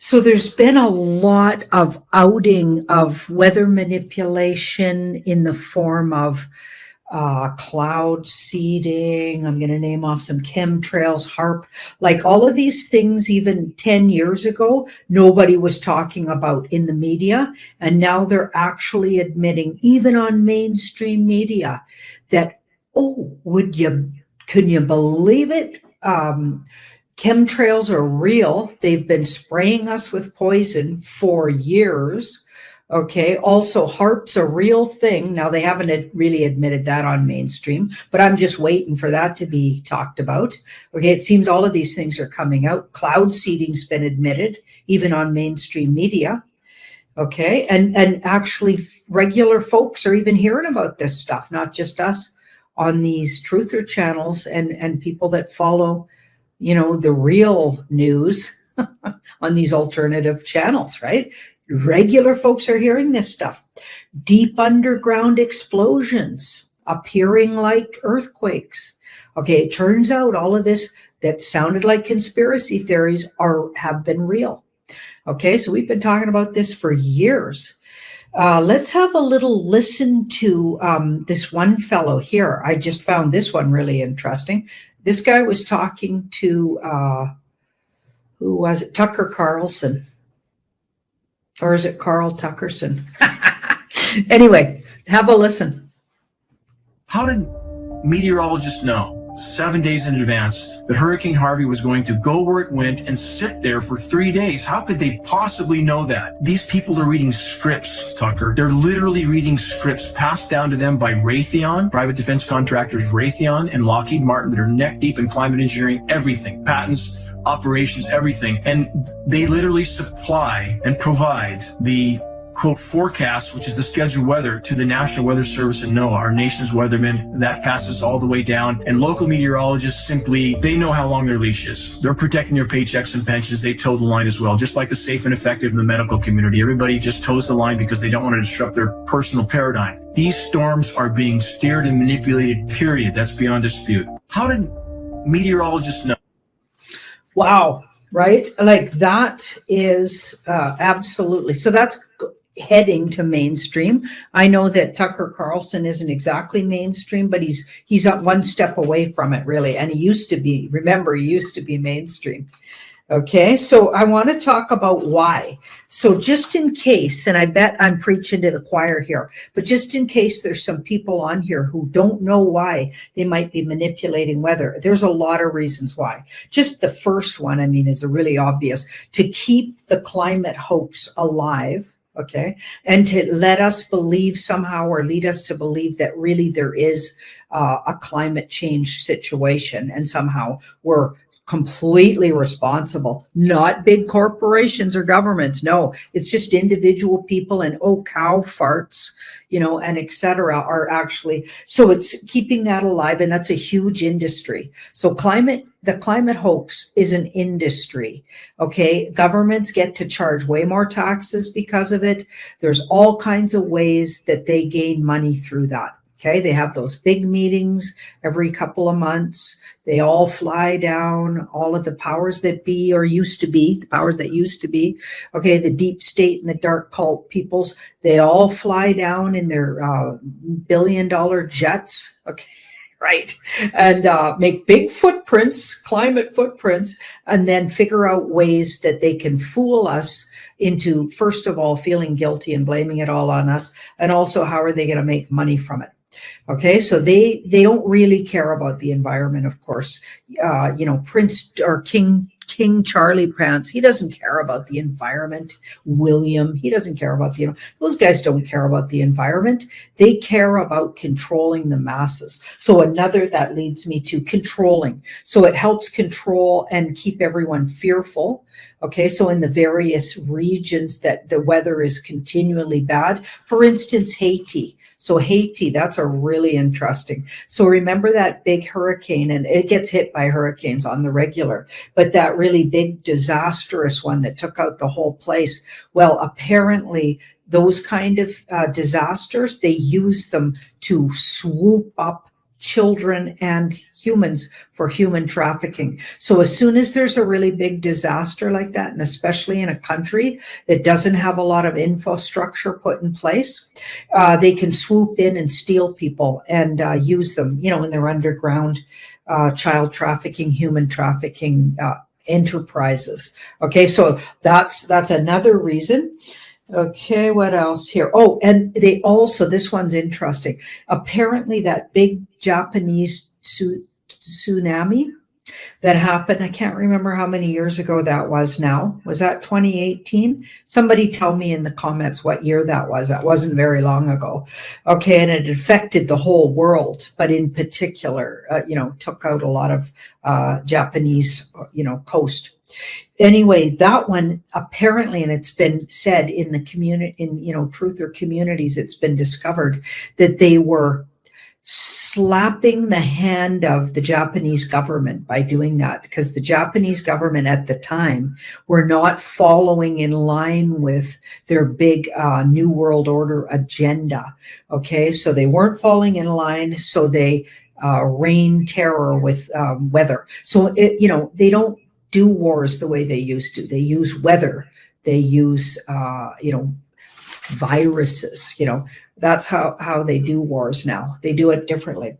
So there's been a lot of outing of weather manipulation in the form of cloud seeding. I'm going to name off some chemtrails, HARP, like all of these things. Even 10 years ago, nobody was talking about in the media. And now they're actually admitting, even on mainstream media, that, oh, can you believe it? Chemtrails are real. They've been spraying us with poison for years. Okay. Also, HARP's a real thing. Now, they haven't really admitted that on mainstream, but I'm just waiting for that to be talked about. Okay. It seems all of these things are coming out. Cloud seeding's been admitted, even on mainstream media. Okay. And actually, regular folks are even hearing about this stuff, not just us on these truther channels and people that follow, the real news on these alternative channels, right? Regular folks are hearing this stuff. Deep underground explosions appearing like earthquakes. Okay, it turns out all of this that sounded like conspiracy theories have been real. Okay, so we've been talking about this for years. Let's have a little listen to this one fellow here. I just found this one really interesting. This guy was talking to, who was it? Tucker Carlson. Or is it Carl Tuckerson? Anyway, have a listen. How did meteorologists know 7 days in advance that Hurricane Harvey was going to go where it went and sit there for 3 days? How could they possibly know that? These people are reading scripts, Tucker. They're literally reading scripts passed down to them by Raytheon, private defense contractors Raytheon and Lockheed Martin, that are neck deep in climate engineering, everything, patents, operations, everything. And they literally supply and provide the quote forecast, which is the scheduled weather, to the National Weather Service and NOAA, our nation's weathermen. That passes all the way down. And local meteorologists simply, they know how long their leash is. They're protecting your paychecks and pensions. They toe the line as well, just like the safe and effective in the medical community. Everybody just toes the line because they don't want to disrupt their personal paradigm. These storms are being steered and manipulated, period. That's beyond dispute. How did meteorologists know? Wow, right? Like that is absolutely. So that's heading to mainstream. I know that Tucker Carlson isn't exactly mainstream, but he's up one step away from it, really. And he used to be mainstream. Okay, so I want to talk about why. So just in case, and I bet I'm preaching to the choir here, but just in case there's some people on here who don't know why they might be manipulating weather, there's a lot of reasons why. Just the first one, is a really obvious: to keep the climate hoax alive. Okay, and to let us believe somehow, or lead us to believe that really there is a climate change situation, and somehow we're completely responsible, not big corporations or governments. No, it's just individual people, and cow farts, and etc. are actually, so it's keeping that alive. And that's a huge industry. So the climate hoax is an industry. Okay. Governments get to charge way more taxes because of it. There's all kinds of ways that they gain money through that. Okay, they have those big meetings every couple of months. They all fly down, all of the powers that be, or used to be, the powers that used to be. Okay, the deep state and the dark cult peoples, they all fly down in their billion-dollar jets. Okay, right, and make big footprints, climate footprints, and then figure out ways that they can fool us into, first of all, feeling guilty and blaming it all on us, and also how are they going to make money from it. Okay, so they don't really care about the environment, of course. Prince or King Charlie Pants, he doesn't care about the environment. William, he doesn't care about those guys don't care about the environment. They care about controlling the masses. So that leads me to controlling. So it helps control and keep everyone fearful. Okay, so in the various regions that the weather is continually bad, for instance, Haiti. So Haiti, that's a really interesting. So remember that big hurricane, and it gets hit by hurricanes on the regular, but that really big disastrous one that took out the whole place. Well, apparently those kind of disasters, they use them to swoop up children and humans for human trafficking. So as soon as there's a really big disaster like that, and especially in a country that doesn't have a lot of infrastructure put in place, they can swoop in and steal people and use them, in their underground child trafficking, human trafficking enterprises. Okay, so that's another reason. Okay, what else here? Oh, and they also, this one's interesting. Apparently that big Japanese tsunami that happened, I can't remember how many years ago that was now. Was that 2018? Somebody tell me in the comments what year that was. That wasn't very long ago. Okay, and it affected the whole world, but in particular, took out a lot of Japanese, coast. Anyway, that one apparently, and it's been said in the community, in truther communities, it's been discovered that they were slapping the hand of the Japanese government by doing that, because the Japanese government at the time were not following in line with their big New World Order agenda. Okay, so they weren't falling in line, so they rained terror with weather. So they don't do wars the way they used to. They use weather. They use viruses. That's how they do wars now. They do it differently.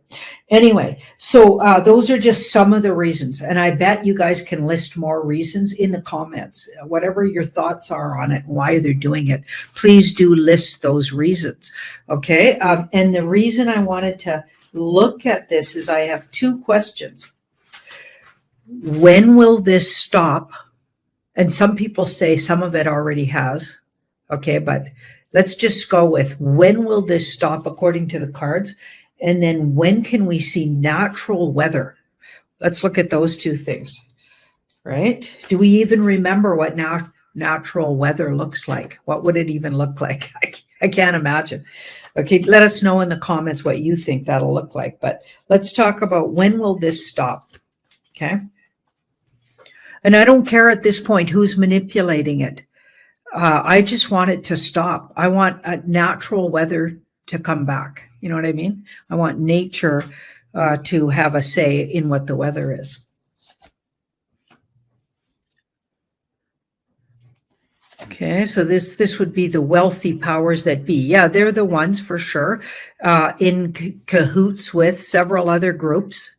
Anyway, so those are just some of the reasons, and I bet you guys can list more reasons in the comments. Whatever your thoughts are on it, why they're doing it, please do list those reasons. Okay, and the reason I wanted to look at this is I have two questions. When will this stop? And some people say some of it already has. Okay, but let's just go with when will this stop according to the cards? And then when can we see natural weather? Let's look at those two things, right? Do we even remember what natural weather looks like? What would it even look like? I can't imagine. Okay, let us know in the comments what you think that'll look like. But let's talk about when will this stop, okay? And I don't care at this point who's manipulating it. I just want it to stop. I want a natural weather to come back. You know what I mean? I want nature to have a say in what the weather is. Okay, so this would be the wealthy powers that be. Yeah, they're the ones for sure, in cahoots with several other groups.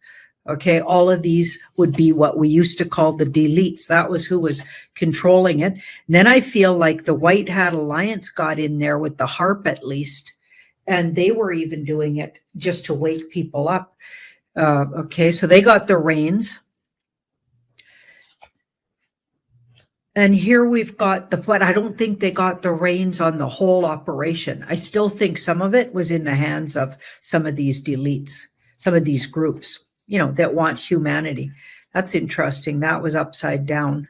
Okay, all of these would be what we used to call the deletes. That was who was controlling it. And then I feel like the White Hat Alliance got in there with the HARP at least, and they were even doing it just to wake people up. Okay, so they got the reins. And here we've got but I don't think they got the reins on the whole operation. I still think some of it was in the hands of some of these deletes, some of these groups, that want humanity. That's interesting. That was upside down.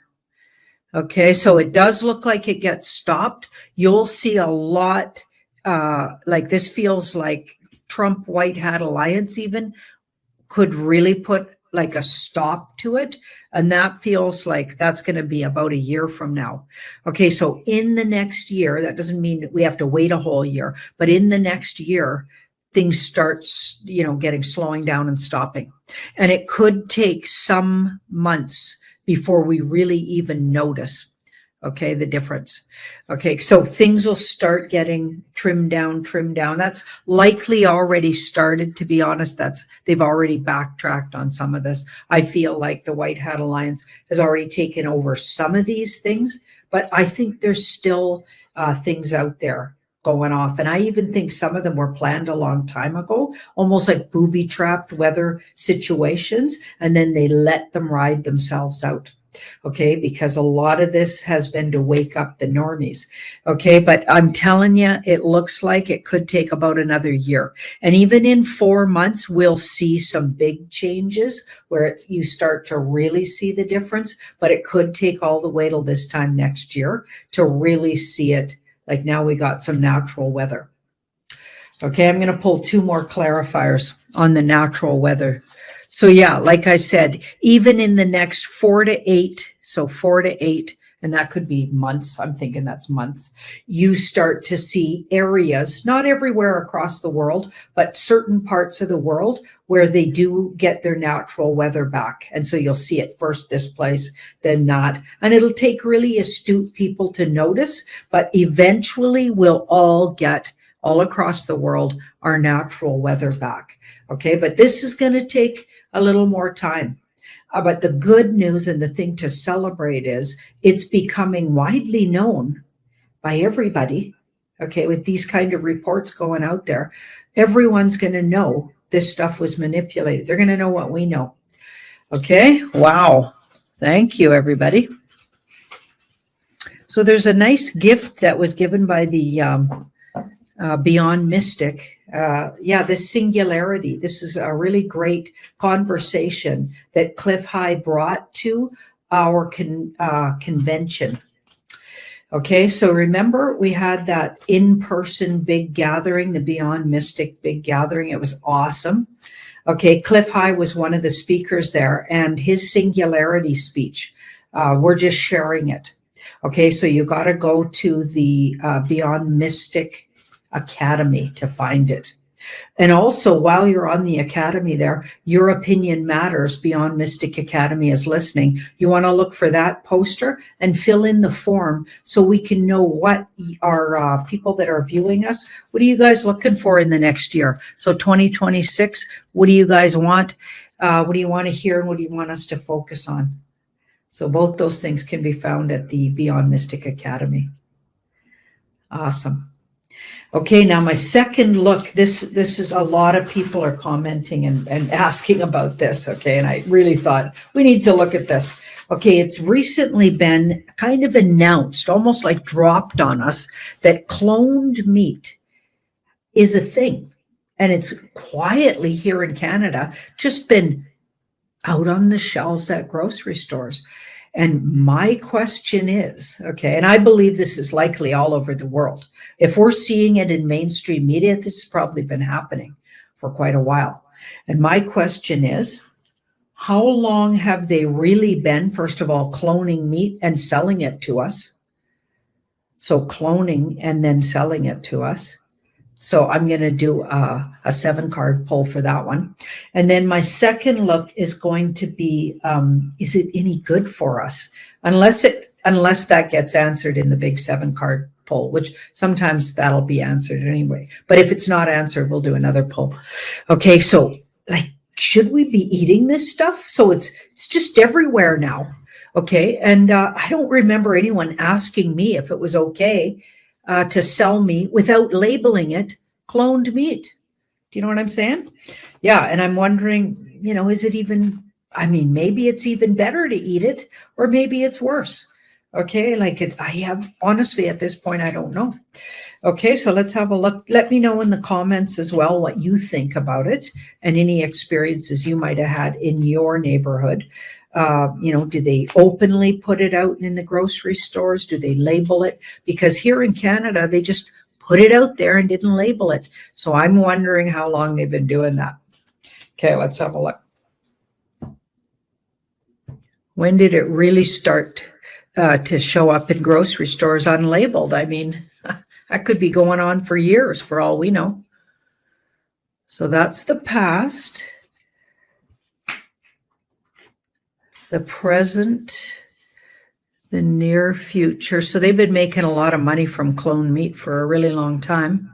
Okay, so it does look like it gets stopped. You'll see a lot, like this feels like Trump White Hat Alliance even could really put like a stop to it. And that feels like that's going to be about a year from now. Okay, so in the next year, that doesn't mean we have to wait a whole year, but in the next year, things start, slowing down and stopping. And it could take some months before we really even notice, okay, the difference. Okay, so things will start getting trimmed down. That's likely already started, to be honest. They've already backtracked on some of this. I feel like the White Hat Alliance has already taken over some of these things, but I think there's still things out there going off. And I even think some of them were planned a long time ago, almost like booby-trapped weather situations, and then they let them ride themselves out. Okay, because a lot of this has been to wake up the normies. Okay, but I'm telling you, it looks like it could take about another year. And even in 4 months, we'll see some big changes where you start to really see the difference, but it could take all the way till this time next year to really see it. Like now we got some natural weather. Okay, I'm going to pull 2 more clarifiers on the natural weather. So yeah, like I said, even in the next 4 to 8, so 4 to 8, and that could be months, I'm thinking that's months, you start to see areas, not everywhere across the world, but certain parts of the world where they do get their natural weather back. And so you'll see it first this place, then that. And it'll take really astute people to notice, but eventually we'll all get all across the world our natural weather back. Okay, but this is going to take a little more time. But the good news and the thing to celebrate is it's becoming widely known by everybody. Okay, with these kind of reports going out there, everyone's going to know this stuff was manipulated. They're going to know what we know. Okay, wow. Thank you, everybody. So there's a nice gift that was given by the Beyond Mystic. This singularity. This is a really great conversation that Cliff High brought to our convention. Okay, so remember we had that in-person big gathering, the Beyond Mystic big gathering. It was awesome. Okay, Cliff High was one of the speakers there, and his singularity speech, we're just sharing it. Okay, so you got to go to the Beyond Mystic Academy to find it. And also, while you're on the Academy there, Your Opinion Matters, Beyond Mystic Academy is listening. You want to look for that poster and fill in the form so we can know what our people that are viewing us, what are you guys looking for in the next year? So 2026, what do you guys want? What do you want to hear and what do you want us to focus on? So both those things can be found at the Beyond Mystic Academy. Awesome. Okay, now my second look, this is a lot of people are commenting and asking about this, okay, and I really thought we need to look at this. Okay, it's recently been kind of announced, almost like dropped on us, that cloned meat is a thing, and it's quietly here in Canada just been out on the shelves at grocery stores. And my question is, okay, and I believe this is likely all over the world. If we're seeing it in mainstream media, this has probably been happening for quite a while. And my question is, how long have they really been, first of all, cloning meat and selling it to us? So cloning and then selling it to us. So I'm going to do a 7-card pull for that one. And then my second look is going to be, is it any good for us? Unless that gets answered in the big 7-card pull, which sometimes that'll be answered anyway. But if it's not answered, we'll do another pull. Okay, so like, should we be eating this stuff? So it's just everywhere now. Okay, and I don't remember anyone asking me if it was okay to sell me without labeling it cloned meat. Do you know what I'm saying? Yeah, and I'm wondering, is it even, maybe it's even better to eat it, or maybe it's worse. Okay, honestly, at this point, I don't know. Okay, so let's have a look. Let me know in the comments as well what you think about it and any experiences you might have had in your neighborhood. Do they openly put it out in the grocery stores? Do they label it? Because here in Canada, they just put it out there and didn't label it. So I'm wondering how long they've been doing that. Okay, let's have a look. When did it really start to show up in grocery stores unlabeled? That could be going on for years for all we know. So that's the past. The present, the near future. So they've been making a lot of money from cloned meat for a really long time.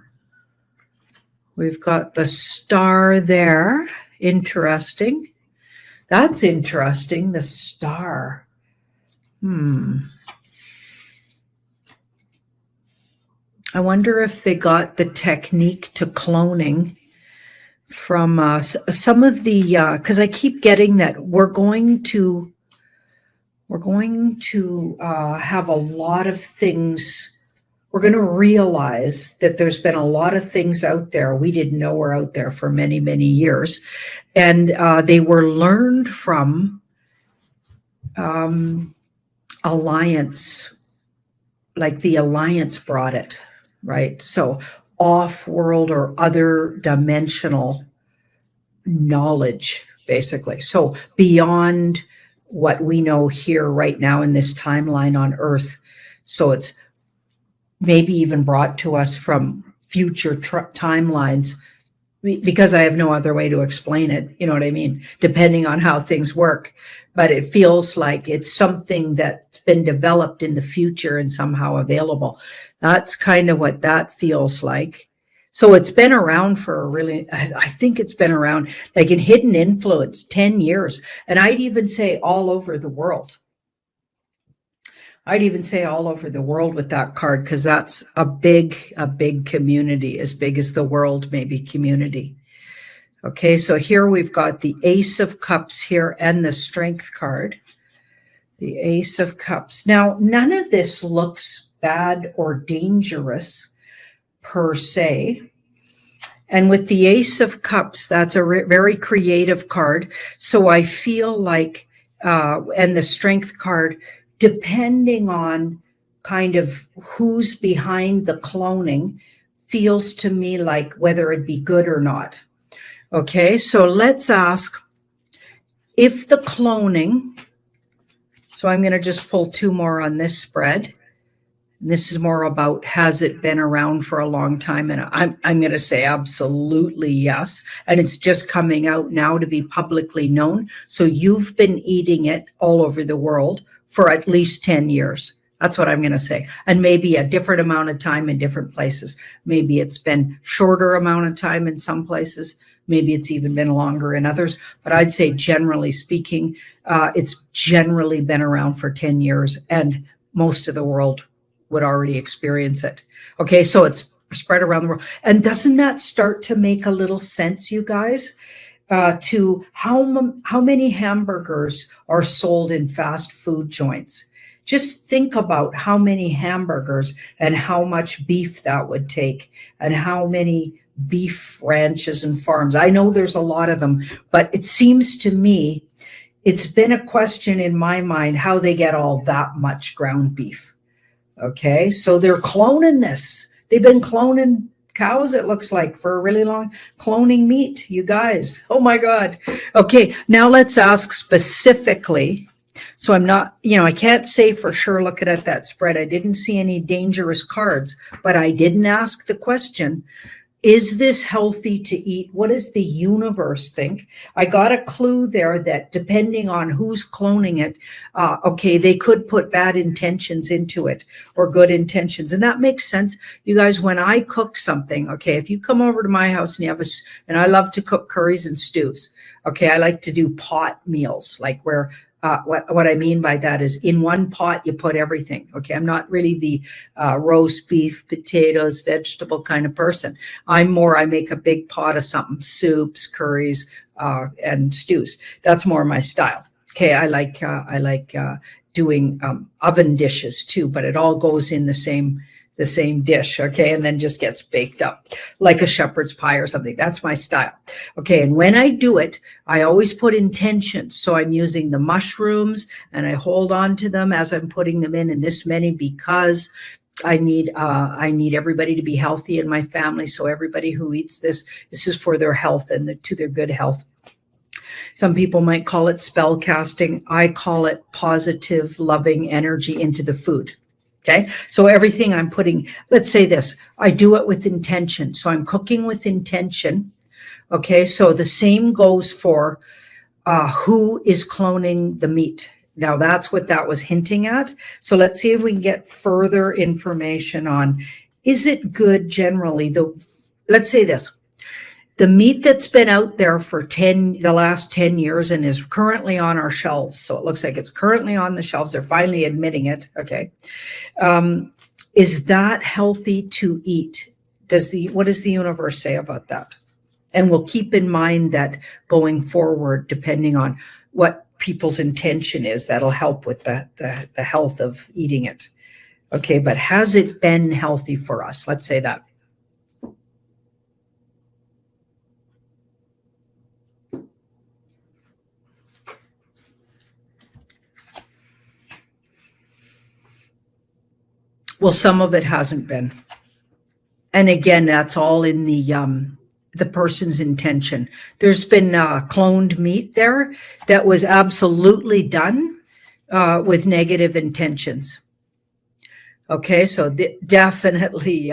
We've got the star there. Interesting. That's interesting, the star. I wonder if they got the technique to cloning from some of the, because I keep getting that we're going to have a lot of things. We're going to realize that there's been a lot of things out there we didn't know were out there for many, many years. And they were learned from Alliance, like the Alliance brought it, right? So off-world or other dimensional knowledge, basically. So beyond what we know here right now in this timeline on Earth. So it's maybe even brought to us from future timelines, because I have no other way to explain it. You know what I mean? Depending on how things work. But it feels like it's something that's been developed in the future and somehow available. That's kind of what that feels like. So it's been around for I think it's been around like in hidden influence, 10 years. And I'd even say all over the world. I'd even say all over the world with that card, because that's a big community, as big as the world, maybe, community. Okay, so here we've got the Ace of Cups here and the Strength card. The Ace of Cups. Now, none of this looks bad or dangerous per se. And with the Ace of Cups, that's a very creative card. So I feel like, and the Strength card, depending on kind of who's behind the cloning, feels to me like whether it be good or not. Okay, so let's ask if the cloning, so I'm going to just pull two more on this spread. This is more about, has it been around for a long time? And I'm going to say absolutely yes. And it's just coming out now to be publicly known. So you've been eating it all over the world for at least 10 years. That's what I'm going to say. And maybe a different amount of time in different places. Maybe it's been shorter amount of time in some places. Maybe it's even been longer in others. But I'd say generally speaking, it's generally been around for 10 years, and most of the world would already experience it. Okay, so it's spread around the world. And doesn't that start to make a little sense, you guys, to how many hamburgers are sold in fast food joints? Just think about how many hamburgers and how much beef that would take, and how many beef ranches and farms. I know there's a lot of them, but it seems to me it's been a question in my mind how they get all that much ground beef. Okay, so they're cloning this. They've been cloning cows, it looks like, for a really long, cloning meat, you guys. Oh my God. Okay, now let's ask specifically. So I'm not, I can't say for sure looking at that spread. I didn't see any dangerous cards, but I didn't ask the question, is this healthy to eat? What does the universe think? I got a clue there that depending on who's cloning it, okay, they could put bad intentions into it or good intentions. And that makes sense. You guys, when I cook something, okay, if you come over to my house and you have and I love to cook curries and stews. Okay, I like to do pot meals, like where what I mean by that is in one pot, you put everything. Okay. I'm not really the roast beef, potatoes, vegetable kind of person. I make a big pot of something, soups, curries, and stews. That's more my style. Okay. I like doing oven dishes too, but it all goes in the same dish, okay, and then just gets baked up like a shepherd's pie or something. That's my style. Okay, and when I do it, I always put intentions. So I'm using the mushrooms and I hold on to them as I'm putting them in this many, because I need everybody to be healthy in my family. So everybody who eats this is for their health and to their good health. Some people might call it spell casting. I call it positive, loving energy into the food. Okay, so everything I'm putting, let's say this, I do it with intention. So I'm cooking with intention. Okay, so the same goes for who is cloning the meat. Now that's what that was hinting at. So let's see if we can get further information on, is it good generally? Let's say this. The meat that's been out there for the last 10 years and is currently on our shelves. So it looks like it's currently on the shelves. They're finally admitting it. Okay. Is that healthy to eat? What does the universe say about that? And we'll keep in mind that going forward, depending on what people's intention is, that'll help with the health of eating it. Okay. But has it been healthy for us? Let's say that. Well, some of it hasn't been. And again, that's all in the the person's intention. There's been cloned meat there that was absolutely done with negative intentions. Okay, so definitely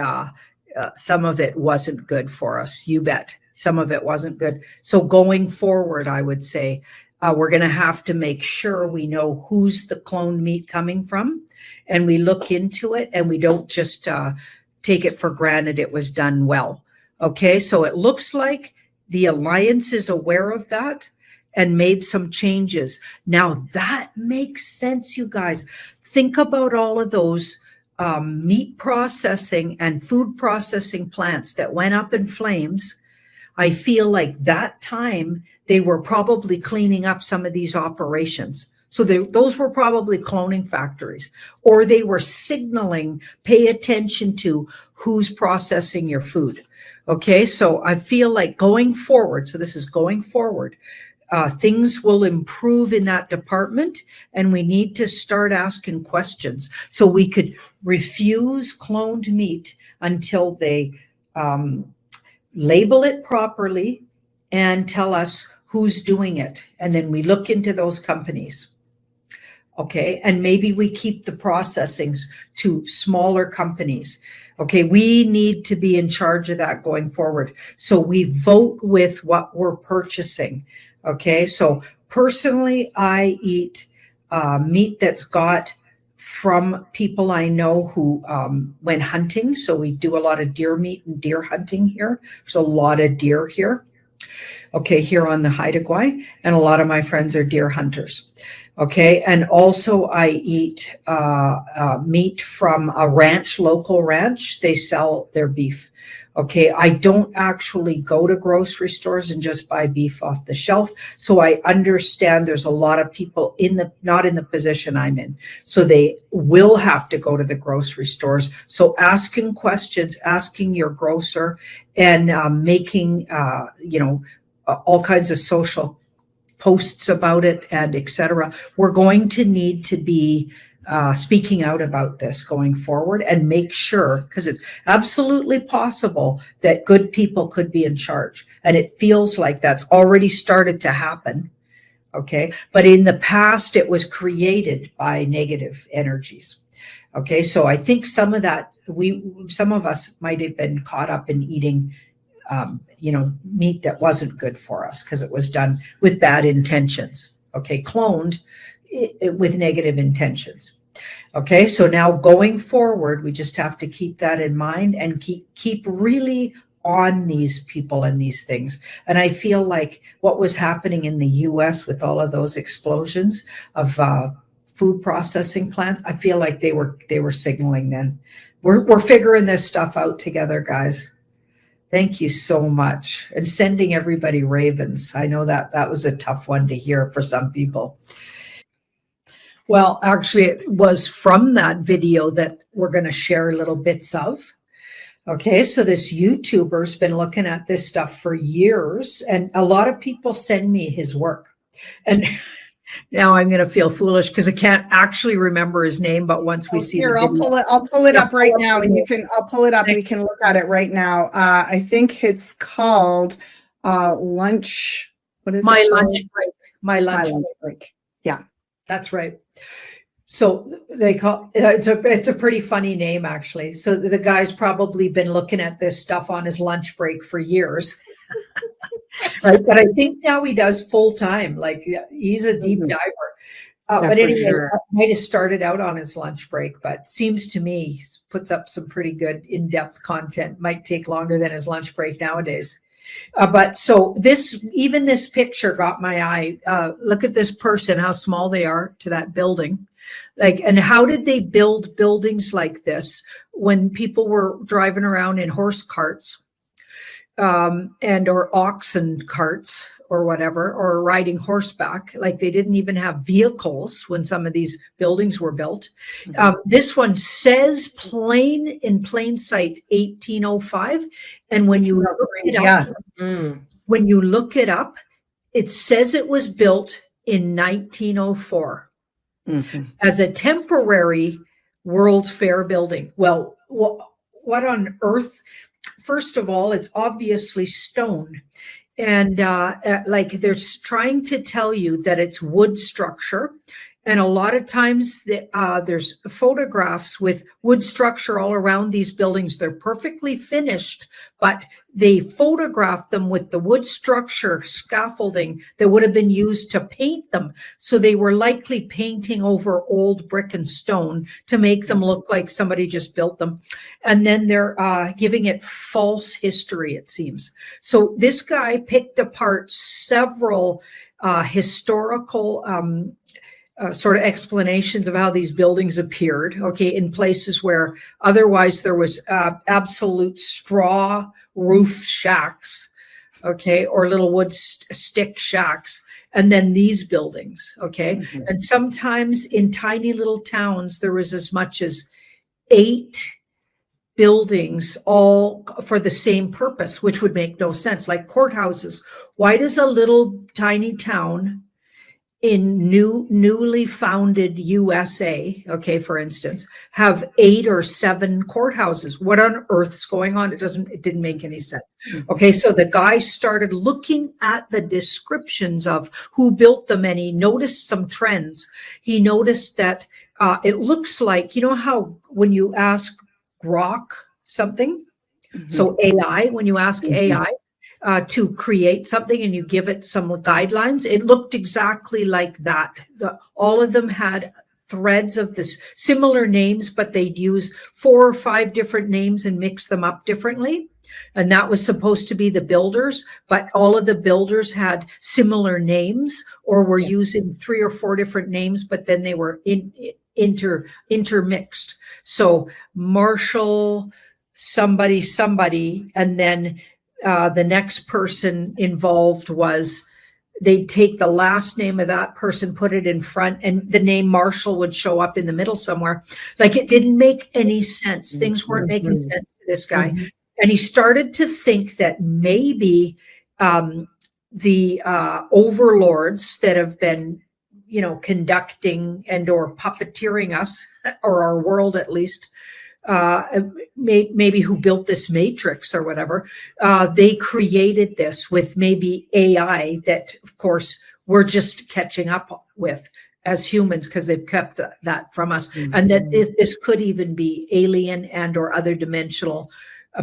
some of it wasn't good for us. You bet. Some of it wasn't good. So going forward, I would say we're going to have to make sure we know who's the cloned meat coming from, and we look into it, and we don't just take it for granted it was done well. Okay, so it looks like the Alliance is aware of that and made some changes. Now that makes sense, you guys. Think about all of those meat processing and food processing plants that went up in flames. I feel like that time they were probably cleaning up some of these operations. So those were probably cloning factories, or they were signaling, pay attention to who's processing your food. Okay, so I feel like going forward, so this is going forward, things will improve in that department, and we need to start asking questions so we could refuse cloned meat until they label it properly and tell us who's doing it. And then we look into those companies. Okay, and maybe we keep the processings to smaller companies. Okay, we need to be in charge of that going forward. So we vote with what we're purchasing. Okay, so personally, I eat meat that's got from people I know who went hunting. So we do a lot of deer meat and deer hunting here. There's a lot of deer here. Okay, here on the Haida Gwaii, and a lot of my friends are deer hunters. Okay, and also I eat meat from a ranch, local ranch. They sell their beef. Okay, I don't actually go to grocery stores and just buy beef off the shelf. So I understand there's a lot of people not in the position I'm in. So they will have to go to the grocery stores. So asking questions, asking your grocer, and making, all kinds of social posts about it and etc. We're going to need to be speaking out about this going forward and make sure, because it's absolutely possible that good people could be in charge. And it feels like that's already started to happen. Okay. But in the past, it was created by negative energies. Okay. So I think some of that, some of us might have been caught up in eating meat that wasn't good for us because it was done with bad intentions. Okay, cloned with negative intentions. Okay, so now going forward, we just have to keep that in mind and keep really on these people and these things. And I feel like what was happening in the US with all of those explosions of food processing plants, I feel like they were signaling then. We're figuring this stuff out together, guys. Thank you so much. And sending everybody ravens. I know that was a tough one to hear for some people. Well, actually, it was from that video that we're going to share little bits of. Okay, so this YouTuber's been looking at this stuff for years, and a lot of people send me his work. And now I'm going to feel foolish because I can't actually remember his name, but once we see here, the video, I'll pull it up right now, and I'll pull it up. We can look at it right now. I think it's called lunch. What is My it? Lunch Break. My lunch break. Yeah, that's right. So they call it's a pretty funny name, actually. So the guy's probably been looking at this stuff on his lunch break for years. Right, but I think now he does full time. Like he's a deep diver. But anyway, sure. might have started out on his lunch break, but seems to me he puts up some pretty good in-depth content. Might take longer than his lunch break nowadays. But so this picture got my eye. Look at this person, how small they are to that building. Like, and how did they build buildings like this when people were driving around in horse carts? Or oxen carts or whatever, or riding horseback. Like they didn't even have vehicles when some of these buildings were built. Mm-hmm. This one says in plain sight, 1805. And when you look it up, when you look it up, it says it was built in 1904 as a temporary World's Fair building. Well, what on earth? first of all, it's obviously stone. And like they're trying to tell you that it's wood structure. And a lot of times there's photographs with wood structure all around these buildings. They're perfectly finished, but they photographed them with the wood structure scaffolding that would have been used to paint them. So they were likely painting over old brick and stone to make them look like somebody just built them. And then they're giving it false history, it seems. So this guy picked apart several historical sort of explanations of how these buildings appeared, okay, in places where otherwise there was absolute straw roof shacks, okay, or little wood stick shacks, and then these buildings, okay. Mm-hmm. And sometimes in tiny little towns, there was as much as 8 buildings all for the same purpose, which would make no sense, like courthouses. Why does a little tiny town in newly founded USA, okay, for instance, have 8 or 7 courthouses? What on earth's going on? It didn't make any sense. Okay, so the guy started looking at the descriptions of who built them, and he noticed some trends. He noticed that it looks like, you know how when you ask Grok something, so AI, when you ask AI, to create something and you give it some guidelines, it looked exactly like that. All of them had threads of this similar names, but they'd use 4 or 5 different names and mix them up differently. And that was supposed to be the builders, but all of the builders had similar names or were using 3 or 4 different names, but then they were intermixed. So Marshall, somebody, and then the next person involved was they'd take the last name of that person, put it in front, and the name Marshall would show up in the middle somewhere. Like it didn't make any sense. Things weren't making sense to this guy. And he started to think that maybe the overlords that have been, you know, conducting and or puppeteering us, or our world at least, maybe who built this matrix or whatever, they created this with maybe AI that, of course, we're just catching up with as humans because they've kept that from us. And that this could even be alien and or other dimensional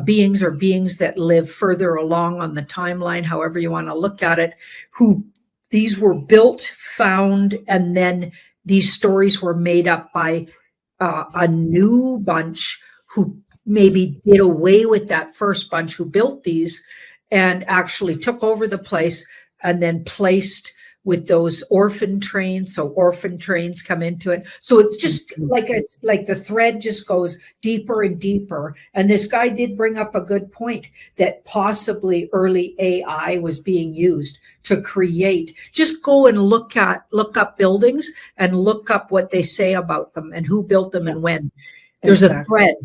beings, or beings that live further along on the timeline, however you want to look at it, who these were built, found, and then these stories were made up by a new bunch who maybe did away with that first bunch who built these and actually took over the place and then placed with those orphan trains. So orphan trains come into it. So it's just like the thread just goes deeper and deeper. And this guy did bring up a good point that possibly early AI was being used to create. Just go and look up buildings and look up what they say about them and who built them and when. There's a thread.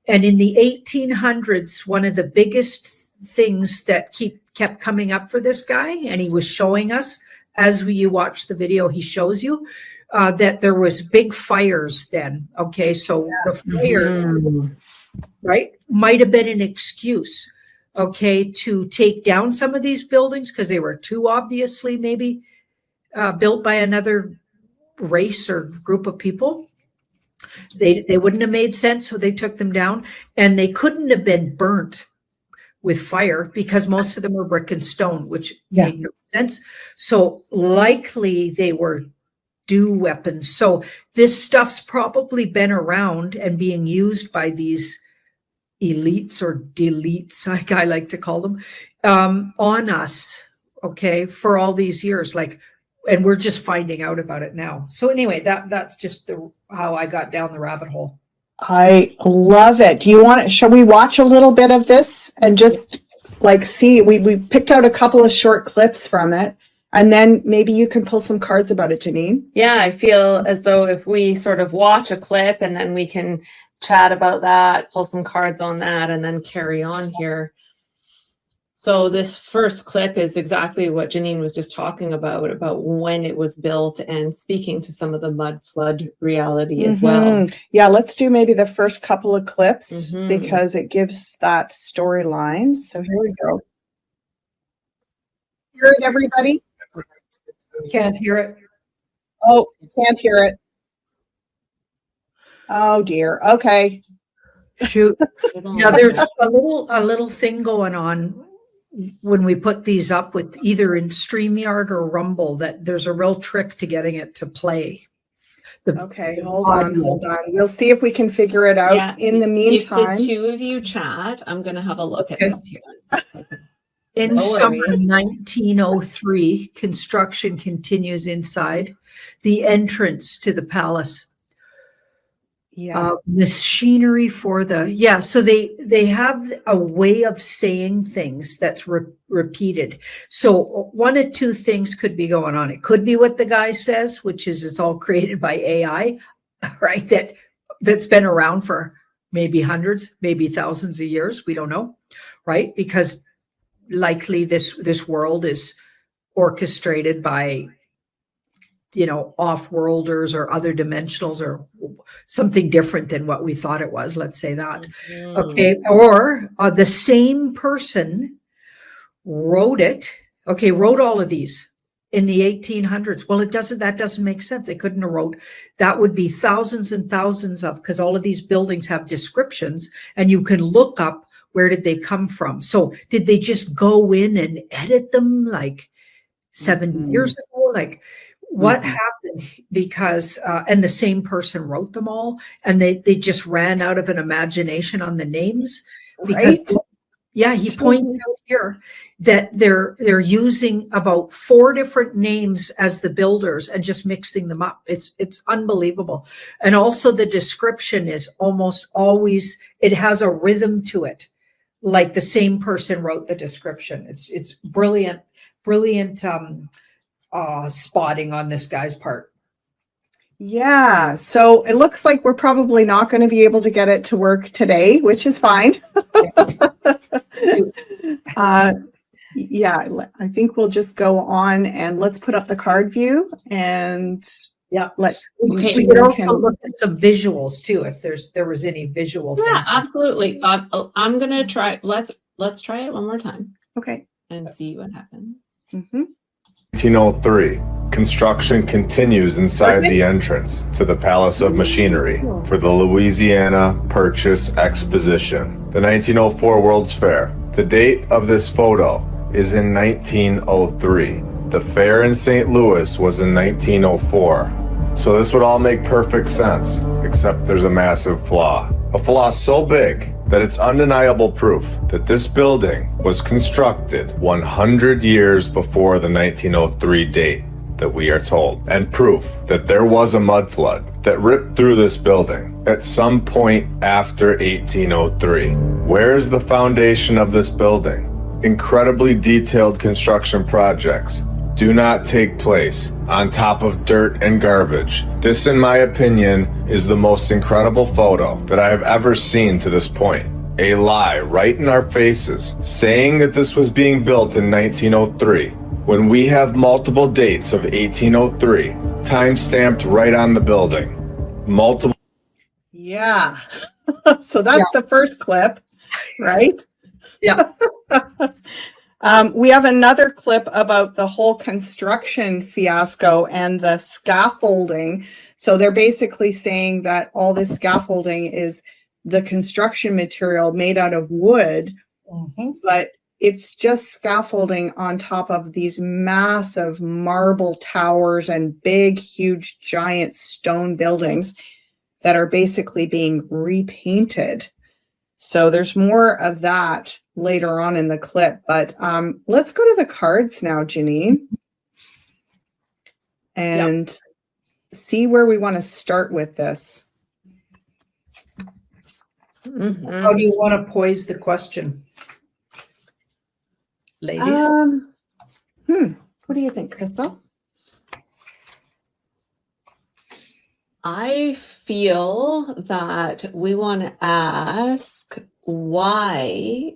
And in the 1800s, one of the biggest things that kept coming up for this guy, and he was showing us, as you watch the video, he shows you that there was big fires then. Okay, so the fire, right, might have been an excuse, okay, to take down some of these buildings because they were too obviously maybe built by another race or group of people. They wouldn't have made sense, so they took them down, and they couldn't have been burnt with fire because most of them were brick and stone, which made no sense. So likely they were dew weapons. So this stuff's probably been around and being used by these elites or deletes, like I like to call them, on us, okay, for all these years. Like, and we're just finding out about it now. So anyway, that's just how I got down the rabbit hole. I love it. Do you want shall we watch a little bit of this and just like see, we picked out a couple of short clips from it, and then maybe you can pull some cards about it, Janine. Yeah, I feel as though if we sort of watch a clip and then we can chat about that, pull some cards on that, and then carry on here. So this first clip is exactly what Janine was just talking about when it was built and speaking to some of the mud flood reality as well. Yeah, let's do maybe the first couple of clips Mhm. because it gives that storyline. So here we go. Hear it, everybody? Can't hear it. Oh, can't hear it. Oh dear. Okay. Shoot. Yeah, there's a little thing going on when we put these up with either in StreamYard or Rumble, that there's a real trick to getting it to play. Okay, hold on. We'll see if we can figure it out. Yeah, In the meantime, if the two of you chat, I'm going to have a look at Okay. this here. In No summer worries. 1903, construction continues inside the entrance to the palace. yeah. Machinery for so they have a way of saying things that's repeated. So one of two things could be going on. It could be what the guy says, which is it's all created by AI, right? That's been around for maybe hundreds, maybe thousands of years. We don't know, right? Because likely this world is orchestrated by off-worlders or other dimensionals or something different than what we thought it was. Let's say that. Okay. Or the same person wrote all of these in the 1800s. Well, that doesn't make sense. They couldn't have wrote. That would be thousands and thousands because all of these buildings have descriptions and you can look up where did they come from. So did they just go in and edit them like 70 years ago? Like what happened? Because and the same person wrote them all, and they just ran out of an imagination on the names. Because he points out here that they're using about 4 different names as the builders and just mixing them up. It's unbelievable. And also the description is almost always, it has a rhythm to it, like the same person wrote the description. It's brilliant spotting on this guy's part. Yeah, so it looks like we're probably not going to be able to get it to work today, which is fine. Yeah, I think we'll just go on and let's put up the card view and we could also look at some visuals too, if there was any visual things. Yeah, absolutely. I'm going to try. Let's try it one more time. Okay. And see what happens. 1903. Construction continues inside the entrance to the Palace of Machinery for the Louisiana Purchase Exposition, the 1904 World's Fair. The date of this photo is in 1903. The fair in St. Louis was in 1904. So this would all make perfect sense, except there's a massive flaw. A flaw so big that it's undeniable proof that this building was constructed 100 years before the 1903 date that we are told, and proof that there was a mud flood that ripped through this building at some point after 1803. Where is the foundation of this building? Incredibly detailed construction projects do not take place on top of dirt and garbage. This, in my opinion, is the most incredible photo that I have ever seen to this point. A lie right in our faces, saying that this was being built in 1903, when we have multiple dates of 1803, time-stamped right on the building. Multiple. Yeah. So that's the first clip, right? Yeah. We have another clip about the whole construction fiasco and the scaffolding. So they're basically saying that all this scaffolding is the construction material made out of wood, but it's just scaffolding on top of these massive marble towers and big, huge, giant stone buildings that are basically being repainted. So there's more of that later on in the clip, but let's go to the cards now, Janine, and see where we want to start with this. How do you want to pose the question, ladies? What do you think, Crystal? I feel that we want to ask why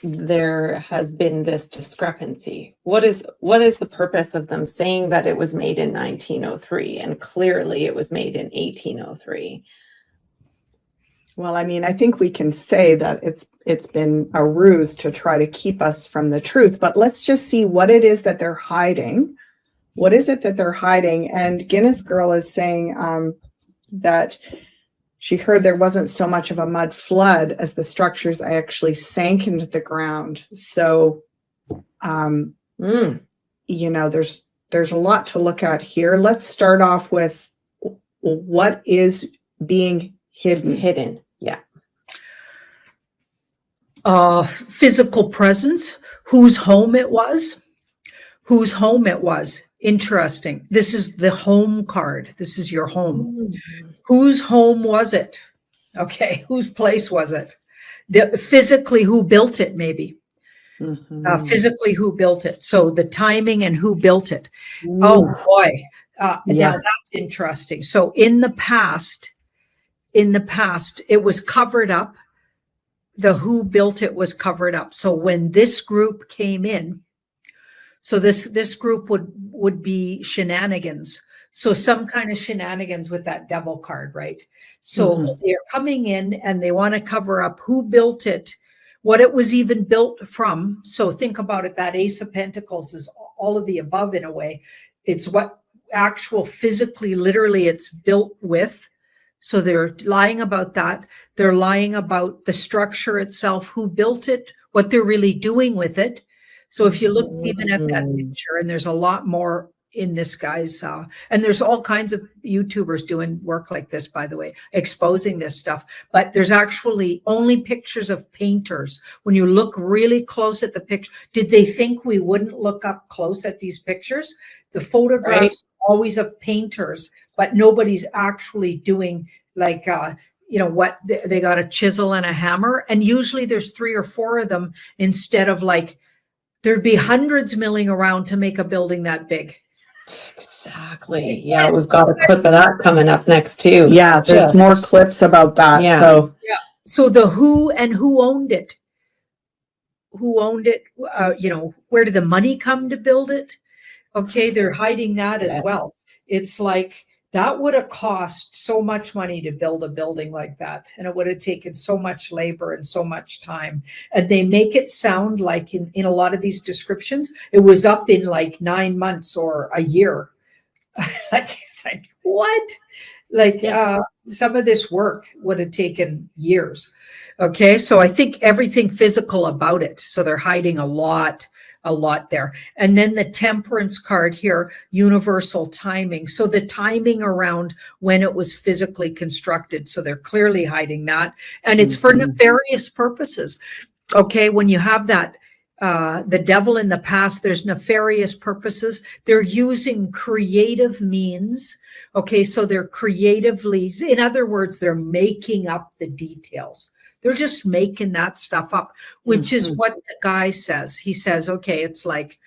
there has been this discrepancy. What is the purpose of them saying that it was made in 1903 and clearly it was made in 1803? Well, I mean, I think we can say that it's been a ruse to try to keep us from the truth, but let's just see what it is that they're hiding. What is it that they're hiding? And Guinness Girl is saying that she heard there wasn't so much of a mud flood as the structures actually sank into the ground. So, you know, there's a lot to look at here. Let's start off with what is being hidden. Yeah. Physical presence, whose home it was. Interesting. This is the home card. This is your home. Whose home was it? Okay. Whose place was it? Physically, who built it, maybe. Physically, who built it. So the timing and who built it. Oh, boy. Now that's interesting. So in the past, it was covered up. The who built it was covered up. So when this group came in, so this group would be shenanigans. So some kind of shenanigans with that devil card, right? So they're coming in and they want to cover up who built it, what it was even built from. So think about it, that Ace of Pentacles is all of the above in a way. It's what actual physically, literally it's built with. So they're lying about that. They're lying about the structure itself, who built it, what they're really doing with it. So if you look even at that picture, and there's a lot more in this guy's, and there's all kinds of YouTubers doing work like this, by the way, exposing this stuff, but there's actually only pictures of painters. When you look really close at the picture, did they think we wouldn't look up close at these pictures? The photographs always of painters, but nobody's actually doing like, you know what, they got a chisel and a hammer. And usually there's 3 or 4 of them instead of like, there'd be hundreds milling around to make a building that big. Exactly. Yeah, we've got a clip of that coming up next too. Yeah, there's more clips about that. Yeah. So the who and who owned it. Who owned it? You know, where did the money come to build it? Okay, they're hiding that as well. It's like that would have cost so much money to build a building like that. And it would have taken so much labor and so much time. And they make it sound like in a lot of these descriptions, it was up in like 9 months or a year. Like, it's like, what? Like some of this work would have taken years. Okay, so I think everything physical about it. So they're hiding a lot there. And then the Temperance card here, universal timing. So the timing around when it was physically constructed. So they're clearly hiding that. And it's for nefarious purposes. Okay, when you have that, the devil in the past, there's nefarious purposes. They're using creative means. Okay, so they're creatively, in other words, they're making up the details. They're just making that stuff up, which is what the guy says. He says, okay, it's like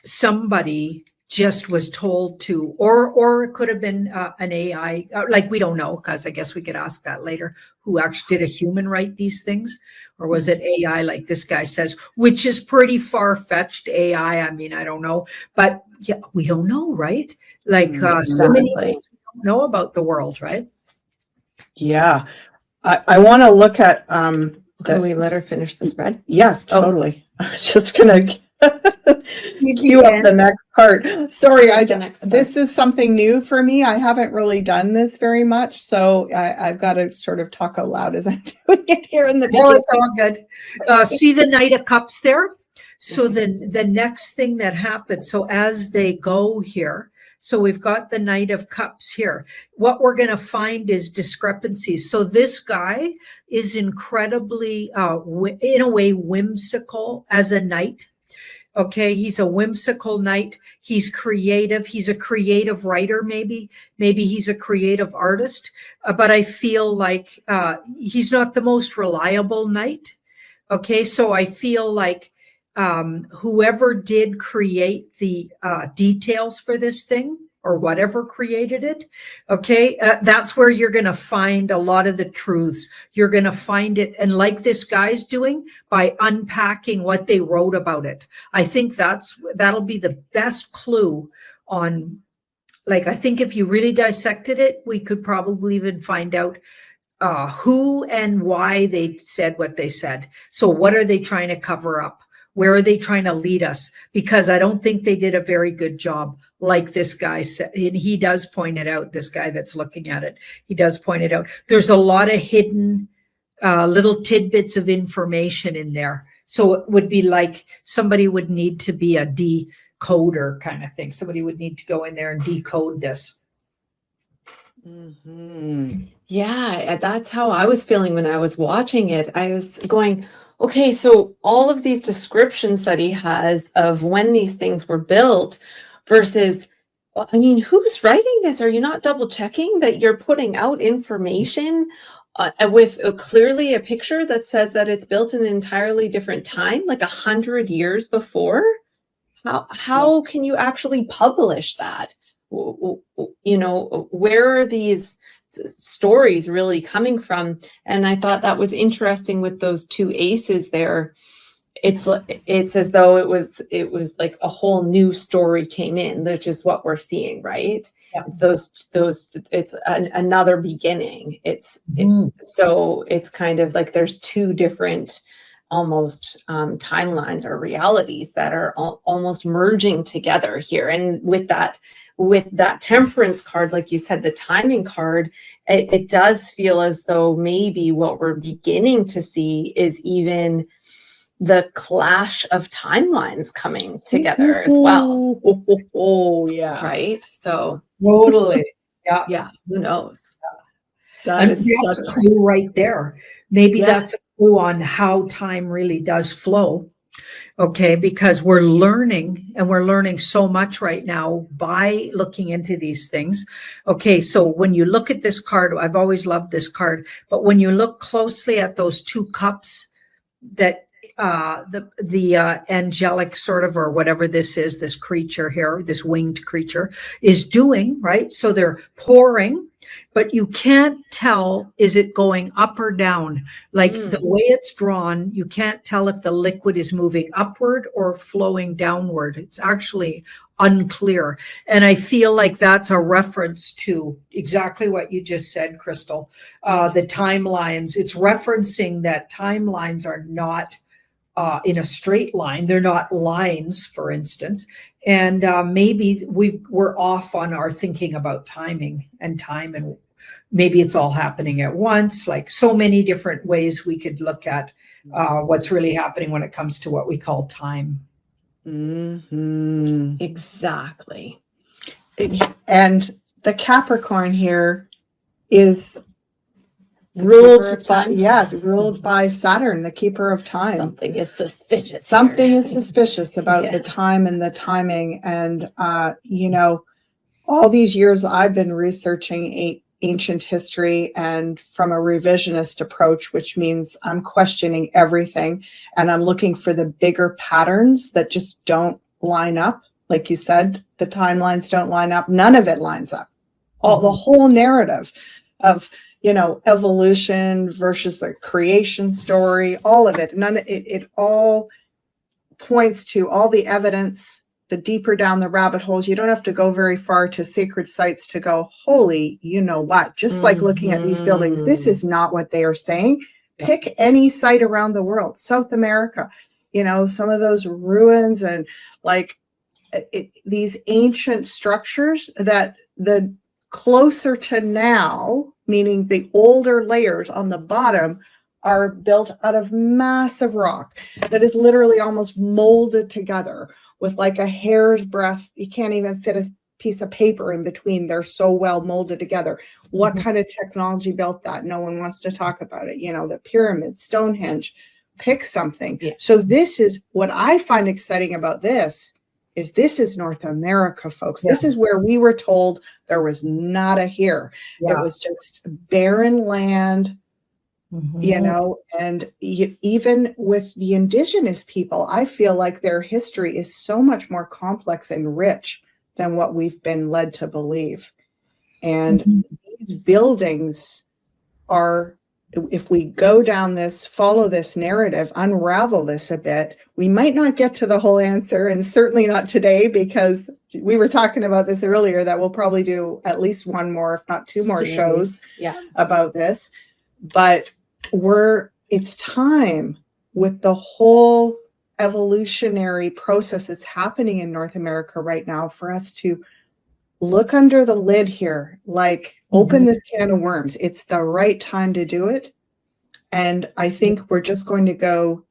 somebody just was told to, or it could have been an AI, like we don't know, because I guess we could ask that later, who actually did a human write these things? Or was it AI like this guy says, which is pretty far-fetched AI. I mean, I don't know, but yeah, we don't know, right? Like so many things we don't know about the world, right? yeah. I want to look at Can we let her finish the spread? Yes, totally. I was just gonna queue up the next part. Sorry, this is something new for me. I haven't really done this very much, so I've got to sort of talk out loud as I'm doing it here in the beginning. Well, it's all good. See the Knight of Cups there? So the next thing that happens, so as they go here, so we've got the Knight of Cups here. What we're going to find is discrepancies. So this guy is incredibly, in a way, whimsical as a knight. Okay, he's a whimsical knight. He's creative. He's a creative writer, maybe. Maybe he's a creative artist. But I feel like he's not the most reliable knight. Okay, so I feel like whoever did create the details for this thing, or whatever created it. Okay. That's where you're going to find a lot of the truths. You're going to find it. And like this guy's doing by unpacking what they wrote about it. I think that'll be the best clue on, like, I think if you really dissected it, we could probably even find out who and why they said what they said. So what are they trying to cover up? Where are they trying to lead us? Because I don't think they did a very good job, like this guy said. And he does point it out, this guy that's looking at it. He does point it out. There's a lot of hidden little tidbits of information in there. So it would be like somebody would need to be a decoder kind of thing. Somebody would need to go in there and decode this. Mm-hmm. Yeah, that's how I was feeling when I was watching it. I was going, okay, so all of these descriptions that he has of when these things were built versus, I mean, who's writing this? Are you not double checking that you're putting out information with clearly a picture that says that it's built in an entirely different time, like 100 years before? How can you actually publish that? You know, where are these stories really coming from? And I thought that was interesting with those two aces there. It's as though it was like a whole new story came in, which is what we're seeing, right? Yeah. It's another beginning. So it's kind of like there's two different almost timelines or realities that are almost merging together here. And with that temperance card, like you said, the timing card, it does feel as though maybe what we're beginning to see is even the clash of timelines coming together as well. Oh, yeah. Right. So Totally. Yeah. yeah, who knows? And that's a clue right there. Maybe that's a clue on how time really does flow. Okay, because we're learning, and we're learning so much right now by looking into these things. Okay, so when you look at this card, I've always loved this card, but when you look closely at those two cups that the angelic sort of, or whatever this is, this creature here, this winged creature is doing, right? So they're pouring, but you can't tell, is it going up or down? Like the way it's drawn, you can't tell if the liquid is moving upward or flowing downward. It's actually unclear. And I feel like that's a reference to exactly what you just said, Crystal. The timelines, it's referencing that timelines are not in a straight line. They're not lines, for instance. And maybe we're off on our thinking about timing and time, and maybe it's all happening at once. Like so many different ways we could look at what's really happening when it comes to what we call time. Mm-hmm. Exactly. And the Capricorn here is ruled by Saturn, the keeper of time. Something is suspicious. Something is suspicious about the time and the timing. And, all these years I've been researching ancient history, and from a revisionist approach, which means I'm questioning everything and I'm looking for the bigger patterns that just don't line up. Like you said, the timelines don't line up. None of it lines up. The whole narrative of evolution versus the creation story, all of it. It all points to all the evidence. The deeper down the rabbit holes, you don't have to go very far to sacred sites to go, holy, you know what? Just like looking at these buildings, this is not what they are saying. Pick any site around the world, South America, some of those ruins and like these ancient structures that the closer to now, meaning the older layers on the bottom, are built out of massive rock that is literally almost molded together with like a hair's breadth. You can't even fit a piece of paper in between. They're so well molded together. What kind of technology built that? No one wants to talk about it. The pyramids, Stonehenge, pick something. Yeah. So this is what I find exciting about this is North America, folks. Yeah. This is where we were told there was nada here. Yeah. It was just barren land, and even with the indigenous people, I feel like their history is so much more complex and rich than what we've been led to believe. And these buildings are, if we go down this, follow this narrative, unravel this a bit, we might not get to the whole answer, and certainly not today, because we were talking about this earlier, that we'll probably do at least one more, if not two more shows about this. But it's time, with the whole evolutionary process that's happening in North America right now, for us to look under the lid here, like open this can of worms. It's the right time to do it. And I think we're just going to go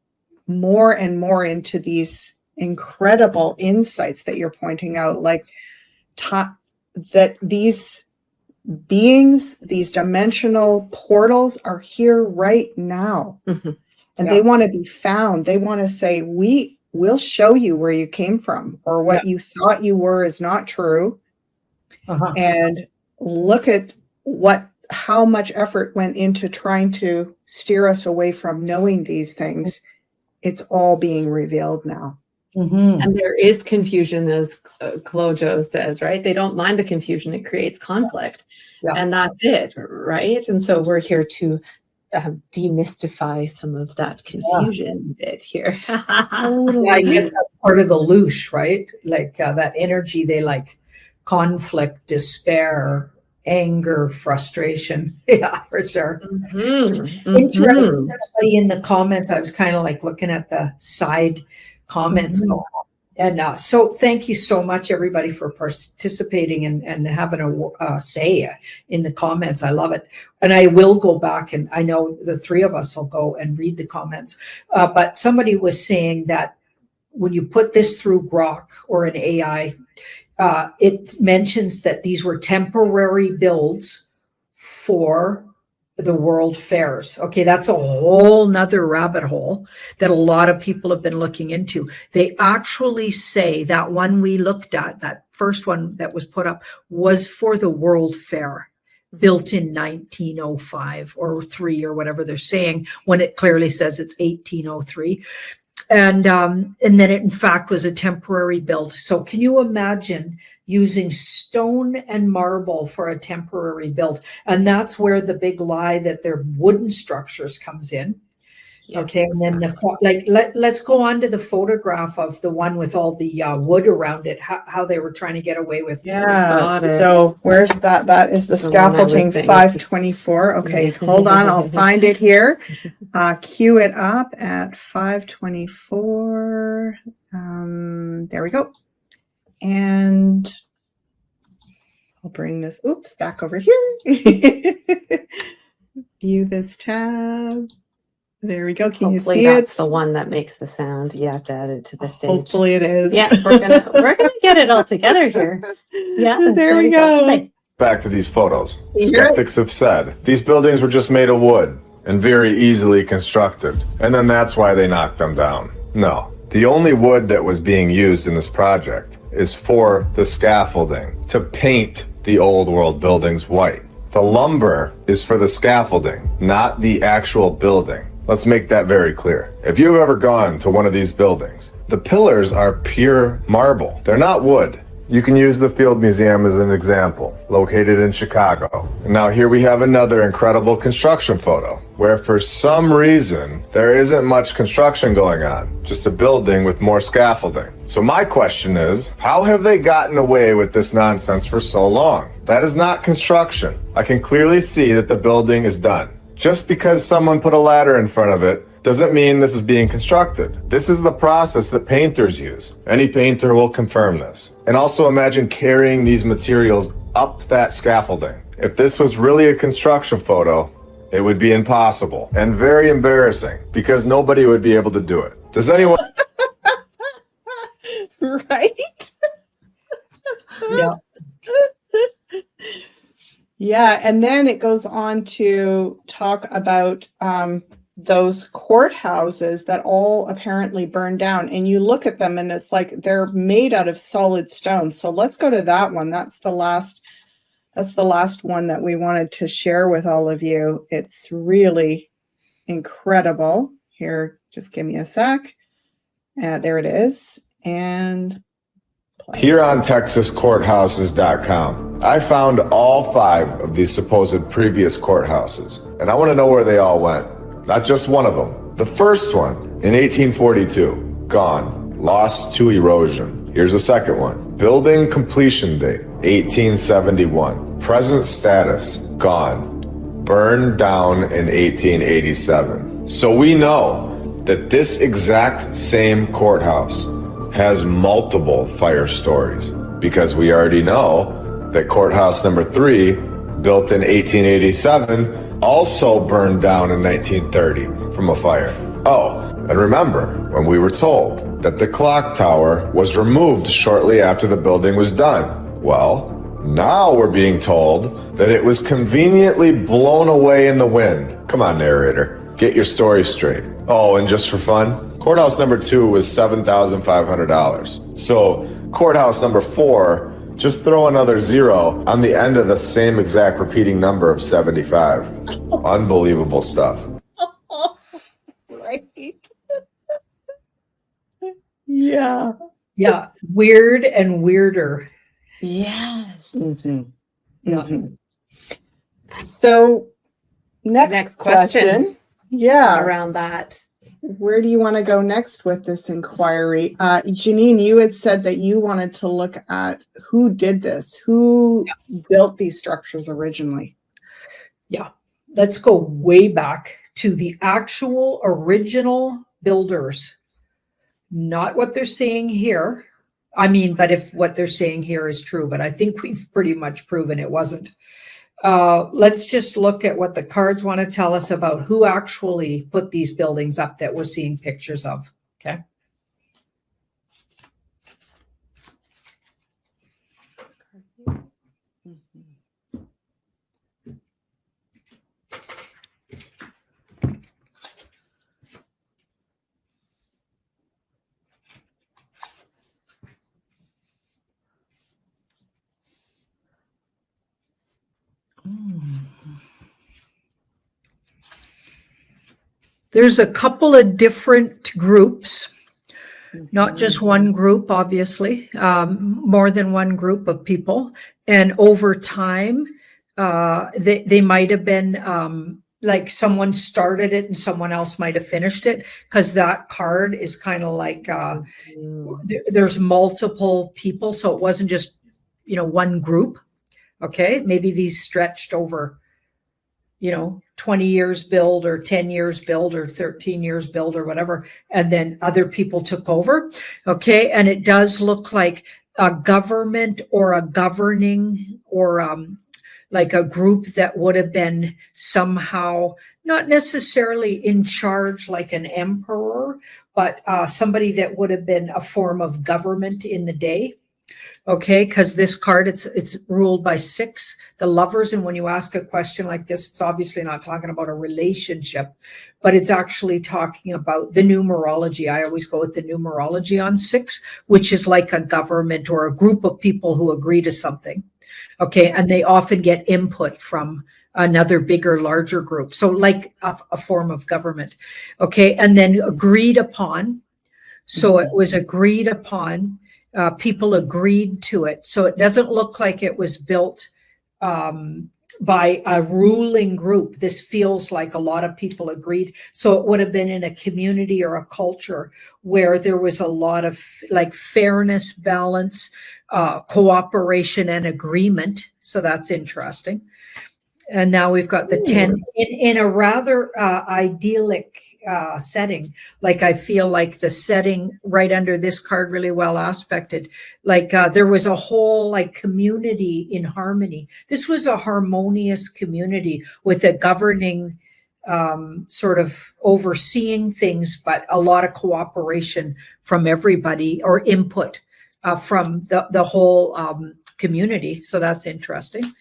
more and more into these incredible insights that you're pointing out, like that these beings, these dimensional portals are here right now. And they want to be found. They want to say, we'll show you where you came from, or what you thought you were is not true. And look at how much effort went into trying to steer us away from knowing these things. It's all being revealed now. And there is confusion, as Klojo says, right? They don't mind the confusion. It creates conflict. And that's it, right? And so we're here to demystify some of that confusion bit here. I guess that's part of the loosh, right? Like that energy, they like conflict, despair, anger, frustration. Yeah, for sure. Interesting. Everybody in the comments, I was kind of like looking at the side comments going on. And so thank you so much, everybody, for participating and having a say in the comments. I love it. And I will go back, and I know the three of us will go and read the comments. But somebody was saying that when you put this through Grok or an AI, it mentions that these were temporary builds for the world fairs. Okay, that's a whole nother rabbit hole that a lot of people have been looking into. They actually say that one we looked at, that first one that was put up, was for the World Fair, built in 1905 or 3 or whatever they're saying, when it clearly says it's 1803. And then it in fact was a temporary build. So can you imagine using stone and marble for a temporary build? And that's where the big lie that they're wooden structures comes in. Okay, and then let's go on to the photograph of the one with all the wood around it, how they were trying to get away with. So where's that? That is the scaffolding 524. Okay, hold on, I'll find it here. Cue it up at 524. There we go. And I'll bring this, back over here. View this tab. There we go. Can Hopefully you see that's it? the one that makes the sound. You have to add it to the stage. Hopefully it is. Yeah, we're gonna get it all together here. Yeah, there we go. Okay. Back to these photos. Skeptics have said these buildings were just made of wood and very easily constructed, and then that's why they knocked them down. No, the only wood that was being used in this project is for the scaffolding, to paint the old world buildings white. The lumber is for the scaffolding, not the actual building. Let's make that very clear. If you've ever gone to one of these buildings, the pillars are pure marble. They're not wood. You can use the Field Museum as an example, located in Chicago. And now here we have another incredible construction photo, where for some reason, there isn't much construction going on, just a building with more scaffolding. So my question is, how have they gotten away with this nonsense for so long? That is not construction. I can clearly see that the building is done. Just because someone put a ladder in front of it doesn't mean this is being constructed. This is the process that painters use. Any painter will confirm this. And also imagine carrying these materials up that scaffolding. If this was really a construction photo, it would be impossible and very embarrassing because nobody would be able to do it. Does anyone? Right? Yeah. Yeah, and then it goes on to talk about those courthouses that all apparently burned down. And you look at them and it's like they're made out of solid stone. So let's go to that one. That's the last one that we wanted to share with all of you. It's really incredible. Here, just give me a sec. There it is. And Here on TexasCourthouses.com, I found all 5 of these supposed previous courthouses, and I want to know where they all went. Not just one of them. The first one, in 1842, gone, lost to erosion. Here's the second one. Building completion date, 1871. Present status, gone, burned down in 1887. So we know that this exact same courthouse has multiple fire stories, because we already know that courthouse number 3, built in 1887, also burned down in 1930 from a fire. Oh, and remember when we were told that the clock tower was removed shortly after the building was done? Well, now we're being told that it was conveniently blown away in the wind. Come on, narrator, get your story straight. Oh, and just for fun, courthouse number 2 was $7,500. So courthouse number 4, just throw another 0 on the end of the same exact repeating number of 75. Unbelievable stuff. Right. Yeah. Yeah. Weird and weirder. Yes. Mm-hmm. Yeah. Mm-hmm. So next question. Yeah. Around that. Where do you want to go next with this inquiry? Janine, you had said that you wanted to look at who did this, who built these structures originally. Yeah. Let's go way back to the actual original builders, not what they're saying here. I mean, but if what they're saying here is true, but I think we've pretty much proven it wasn't. Let's just look at what the cards want to tell us about who actually put these buildings up that we're seeing pictures of. Okay. There's a couple of different groups, not just one group, obviously, more than one group of people. And over time, they might have been like someone started it and someone else might have finished it, because that card is kind of like there's multiple people. So it wasn't just, one group. Okay. Maybe these stretched over 20 years build or 10 years build or 13 years build or whatever. And then other people took over. Okay. And it does look like a government or a governing or like a group that would have been somehow not necessarily in charge like an emperor, but somebody that would have been a form of government in the day. Okay, because this card, it's ruled by 6, the lovers. And when you ask a question like this, it's obviously not talking about a relationship, but it's actually talking about the numerology. I always go with the numerology on 6, which is like a government or a group of people who agree to something. Okay, and they often get input from another bigger, larger group. So like a form of government. Okay, and then agreed upon. So it was agreed upon. People agreed to it. So it doesn't look like it was built by a ruling group. This feels like a lot of people agreed. So it would have been in a community or a culture where there was a lot of like fairness, balance, cooperation, and agreement. So that's interesting. And now we've got the 10 in a rather idyllic setting. Like I feel like the setting right under this card really well aspected. Like there was a whole like community in harmony. This was a harmonious community with a governing sort of overseeing things, but a lot of cooperation from everybody or input from the whole community. So that's interesting.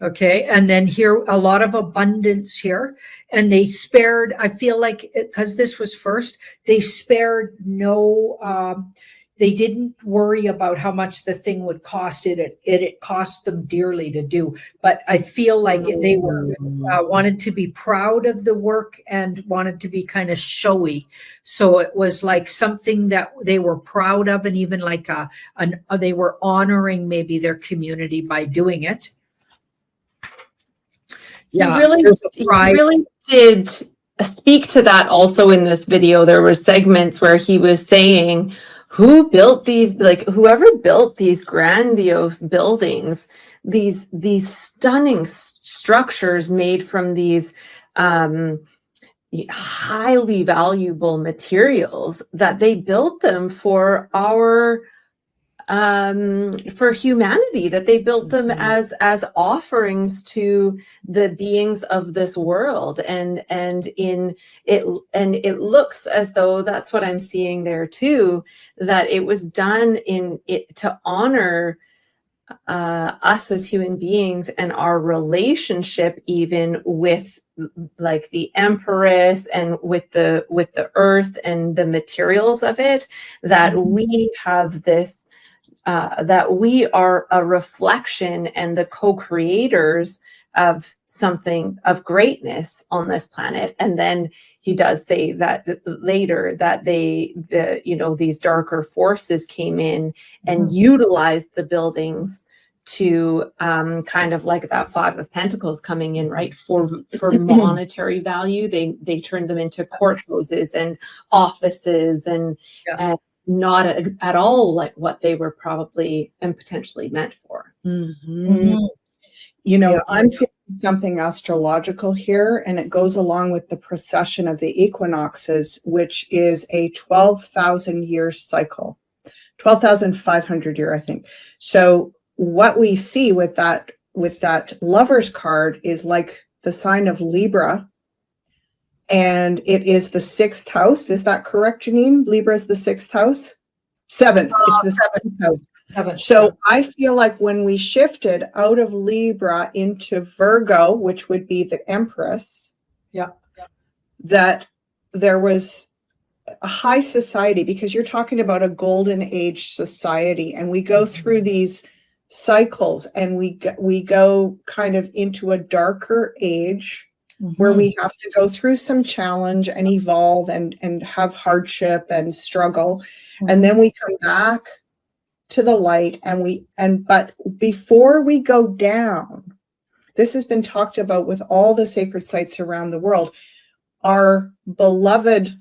Okay. And then here, a lot of abundance here. And they spared, I feel like, because this was first, they spared no they didn't worry about how much the thing would cost. It cost them dearly to do. But I feel like they were wanted to be proud of the work and wanted to be kind of showy. So it was like something that they were proud of, and even like they were honoring maybe their community by doing it. Yeah, he really did speak to that also in this video. There were segments where he was saying, who built these, like whoever built these grandiose buildings, these stunning structures made from these highly valuable materials, that they built them for our for humanity, that they built them as offerings to the beings of this world, and it looks as though that's what I'm seeing there too, that it was done in it to honor us as human beings and our relationship even with like the Empress and with the earth and the materials of it, that we have this that we are a reflection and the co-creators of something of greatness on this planet. And then he does say that later that these darker forces came in and utilized the buildings to kind of like that Five of Pentacles coming in, right, for monetary value. They turned them into courthouses and offices and not at all like what they were probably and potentially meant for. I'm feeling something astrological here, and it goes along with the precession of the equinoxes, which is a 12,000 year cycle, 12,500 year, I think. So what we see with that Lover's card is like the sign of Libra, and it is the 6th house. Is that correct, Janine? Libra is the 6th house? 7th. It's the 7th house. 7th. So I feel like when we shifted out of Libra into Virgo, which would be the Empress, that there was a high society, because you're talking about a golden age society, and we go through these cycles, and we go kind of into a darker age where we have to go through some challenge and evolve and have hardship and struggle. And then we come back to the light, but before we go down, this has been talked about with all the sacred sites around the world, our beloved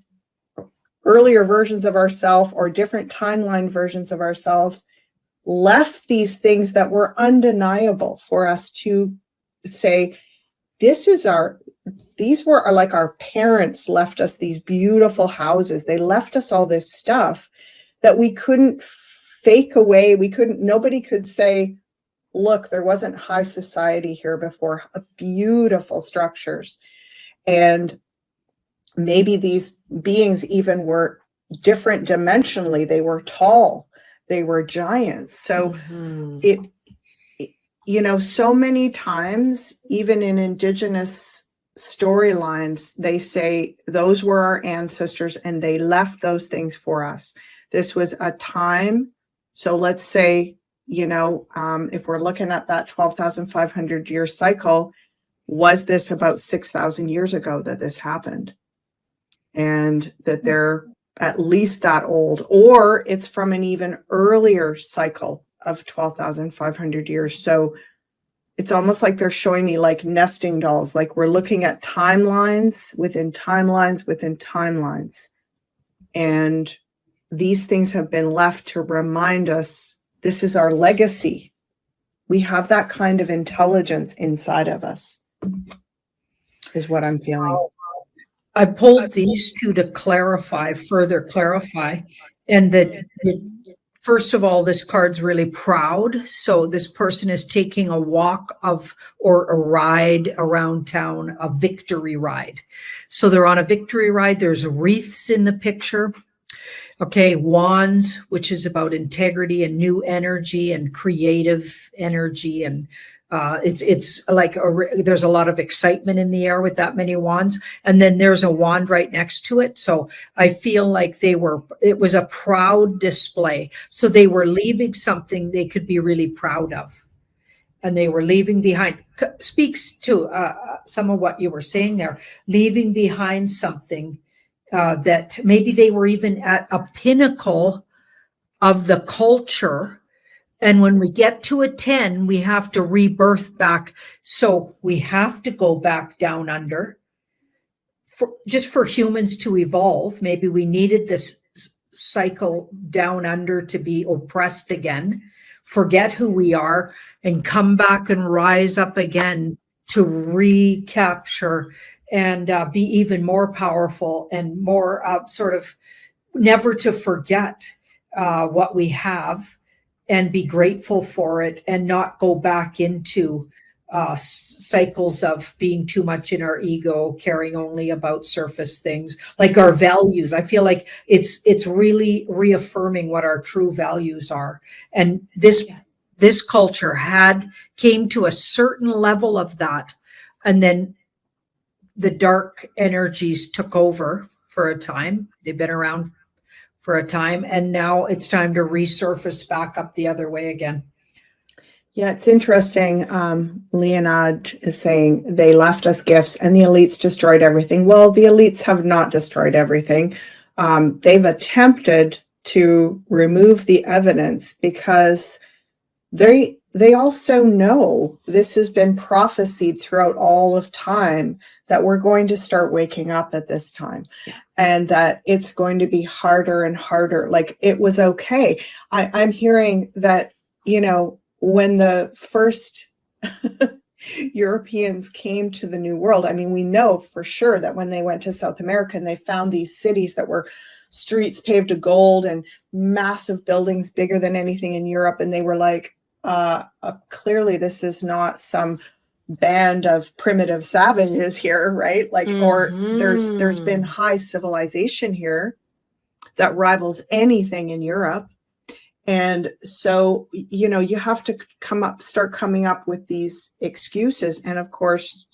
earlier versions of ourselves or different timeline versions of ourselves left these things that were undeniable for us to say, these were like our parents left us these beautiful houses. They left us all this stuff that we couldn't fake away. Nobody could say, look, there wasn't high society here before, beautiful structures. And maybe these beings even were different dimensionally. They were tall, they were giants. So so many times, even in Indigenous storylines, they say those were our ancestors and they left those things for us. This was a time. So let's say, if we're looking at that 12,500 year cycle, was this about 6,000 years ago that this happened? And that they're at least that old, or it's from an even earlier cycle of 12,500 years. So it's almost like they're showing me like nesting dolls, like we're looking at timelines within timelines within timelines. And these things have been left to remind us this is our legacy. We have that kind of intelligence inside of us, is what I'm feeling. I pulled these two to further clarify, and that first of all, this card's really proud. So this person is taking a walk or a ride around town, a victory ride. So they're on a victory ride. There's wreaths in the picture. Okay, wands, which is about integrity and new energy and creative energy and It's like there's a lot of excitement in the air with that many wands, and then there's a wand right next to it. So I feel like it was a proud display. So they were leaving something they could be really proud of, and they were leaving behind. Speaks to some of what you were saying there, leaving behind something that maybe they were even at a pinnacle of the culture. And when we get to a 10, we have to rebirth back. So we have to go back down under just for humans to evolve. Maybe we needed this cycle down under to be oppressed again, forget who we are, and come back and rise up again to recapture and be even more powerful and more sort of never to forget what we have, and be grateful for it, and not go back into cycles of being too much in our ego, caring only about surface things, like our values. I feel like it's really reaffirming what our true values are. And this culture came to a certain level of that, and then the dark energies took over for a time. They've been around for a time, and now it's time to resurface back up the other way again. Yeah, it's interesting. Leonard is saying they left us gifts and the elites destroyed everything. Well, the elites have not destroyed everything. They've attempted to remove the evidence because they also know this has been prophesied throughout all of time, that we're going to start waking up at this time. Yeah. And that it's going to be harder and harder. Like, it was okay. I'm hearing that, when the first Europeans came to the New World, I mean, we know for sure that when they went to South America and they found these cities that were streets paved with gold and massive buildings bigger than anything in Europe, and they were like, clearly this is not some band of primitive savages here, right? Like, or there's been high civilization here that rivals anything in Europe. And so, you have to start coming up with these excuses. And of course,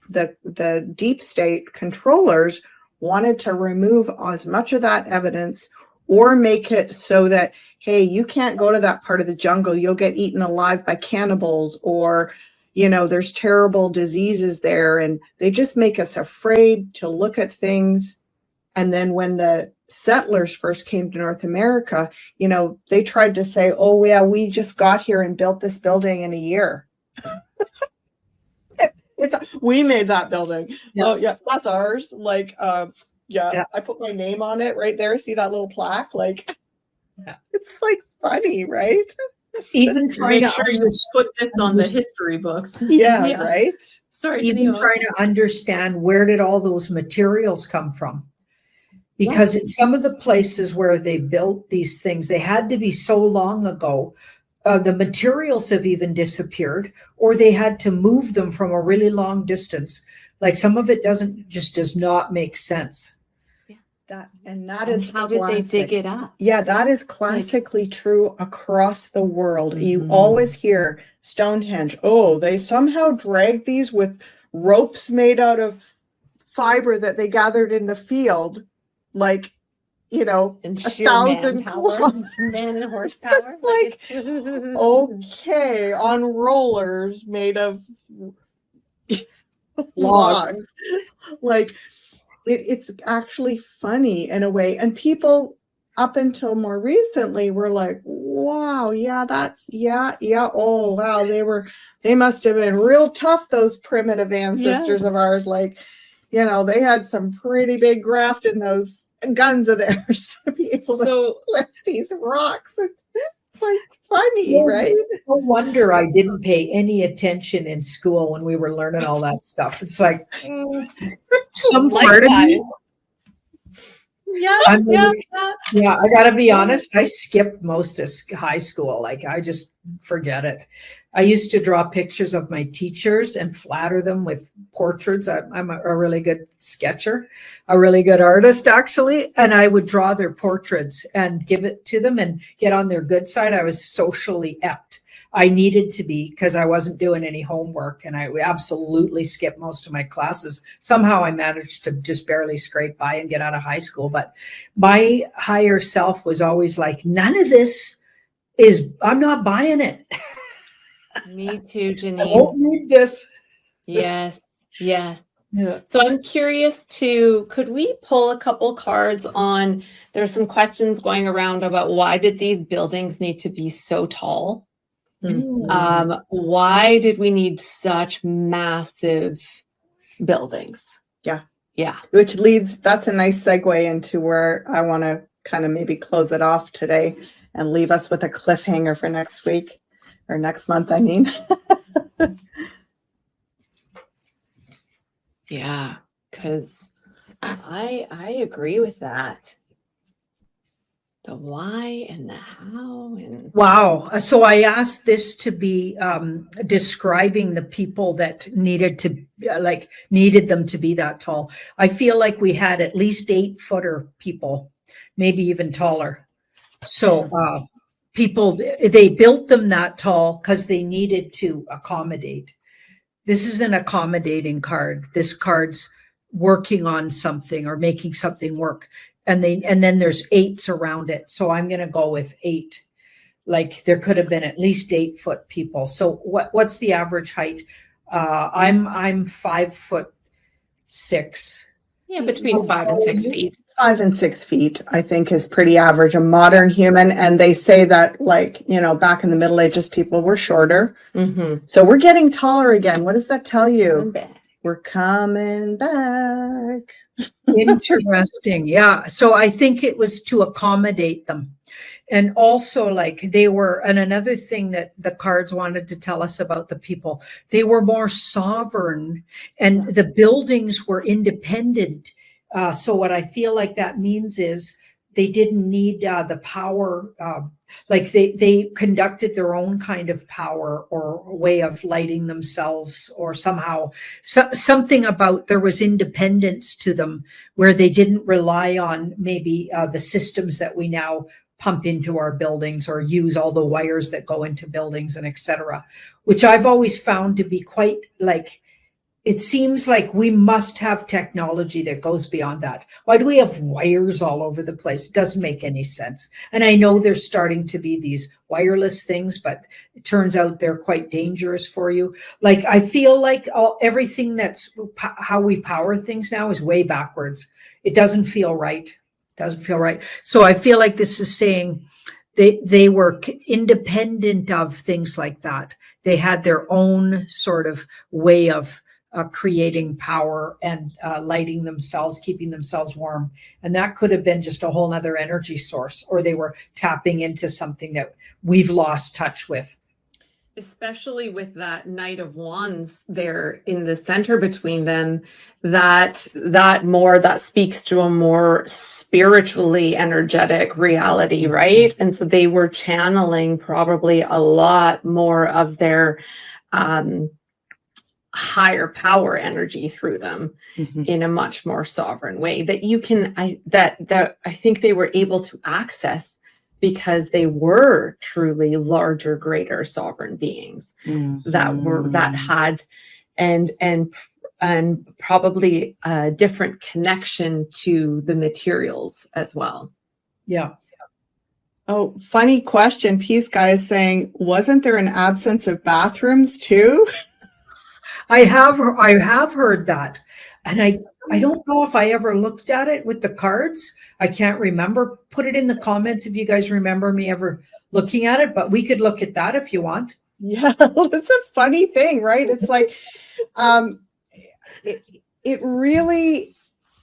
the deep state controllers wanted to remove as much of that evidence, or make it so that, hey, you can't go to that part of the jungle, you'll get eaten alive by cannibals, or there's terrible diseases there, and they just make us afraid to look at things. And then when the settlers first came to North America, they tried to say, oh yeah, we just got here and built this building in a year. We made that building. Yeah. Oh yeah, that's ours. Like, yeah, I put my name on it right there. See that little plaque? Like, it's like funny, right? Even trying Make to sure you put this on the history books. Yeah, right. Sorry, even trying to understand, where did all those materials come from? Because in some of the places where they built these things, they had to be so long ago. The materials have even disappeared, or they had to move them from a really long distance. Like, some of it does not make sense. That is how did they dig it up? Yeah, that is classically true across the world. You always hear Stonehenge. Oh, they somehow dragged these with ropes made out of fiber that they gathered in the field, like, and 1,000 man and horsepower. Like, okay, on rollers made of logs. Like, it's actually funny in a way. And people up until more recently were like, wow, yeah, oh wow, they must have been real tough, those primitive ancestors of ours. Like, they had some pretty big graft in those guns of theirs to be able to lift these rocks. It's like funny, right? No wonder I didn't pay any attention in school when we were learning all that stuff. It's like some part of me. Yeah, I gotta be honest, I skipped most of high school. Like, I just forget it. I used to draw pictures of my teachers and flatter them with portraits. I'm a really good sketcher, a really good artist, actually. And I would draw their portraits and give it to them and get on their good side. I was socially apt. I needed to be, because I wasn't doing any homework, and I absolutely skipped most of my classes. Somehow I managed to just barely scrape by and get out of high school. But my higher self was always like, none of this I'm not buying it. Me too, I Janine. won't need this. Yes, yes. Yeah. So I'm curious could we pull a couple cards on, there's some questions going around about why did these buildings need to be so tall? Why did we need such massive buildings? Yeah. Yeah. Which leads, that's a nice segue into where I want to kind of maybe close it off today and leave us with a cliffhanger for next week or next month, I mean. Yeah, because I agree with that. The why and the how and Wow. So I asked this to be describing the people that needed them to be that tall. I feel like we had at least 8-footer people, maybe even taller. So people, they built them that tall because they needed to accommodate. This is an accommodating card. This card's working on something or making something work. And then there's 8s around it. So I'm going to go with 8. Like there could have been at least 8-foot people. So what's the average height? I'm 5'6". yeah, between 5 and 6 feet. 5 and 6 feet, I think, is pretty average, a modern human. And they say that, like, you know, back in the Middle Ages, people were shorter. Mm-hmm. So we're getting taller again. What does that tell you? Coming back. We're coming back. Interesting. Yeah. So I think it was to accommodate them. And also, like, they were, and another thing that the cards wanted to tell us about the people, they were more sovereign and the buildings were independent. So what I feel like that means is they didn't need the power, like they conducted their own kind of power or way of lighting themselves, or somehow something about there was independence to them where they didn't rely on maybe the systems that we now pump into our buildings or use all the wires that go into buildings and etc., which I've always found to be quite like, it seems like we must have technology that goes beyond that. Why do we have wires all over the place? It doesn't make any sense. And I know there's starting to be these wireless things, but it turns out they're quite dangerous for you. Like, I feel like everything that's how we power things now is way backwards. It doesn't feel right. Doesn't feel right. So I feel like this is saying they were independent of things like that. They had their own sort of way of creating power and lighting themselves, keeping themselves warm. And that could have been just a whole nother energy source, or they were tapping into something that we've lost touch with. Especially with that Knight of Wands there in the center between them, that speaks to a more spiritually energetic reality, right? And so they were channeling probably a lot more of their higher power energy through them in a much more sovereign way that I think they were able to access because they were truly larger, greater sovereign beings that had and probably a different connection to the materials as well. Yeah. Oh, funny question. Peace Guy is saying, wasn't there an absence of bathrooms too? I have heard that. And I don't know if I ever looked at it with the cards. I can't remember. Put it in the comments if you guys remember me ever looking at it, but we could look at that if you want. Yeah, well, it's a funny thing, right? It's like, it really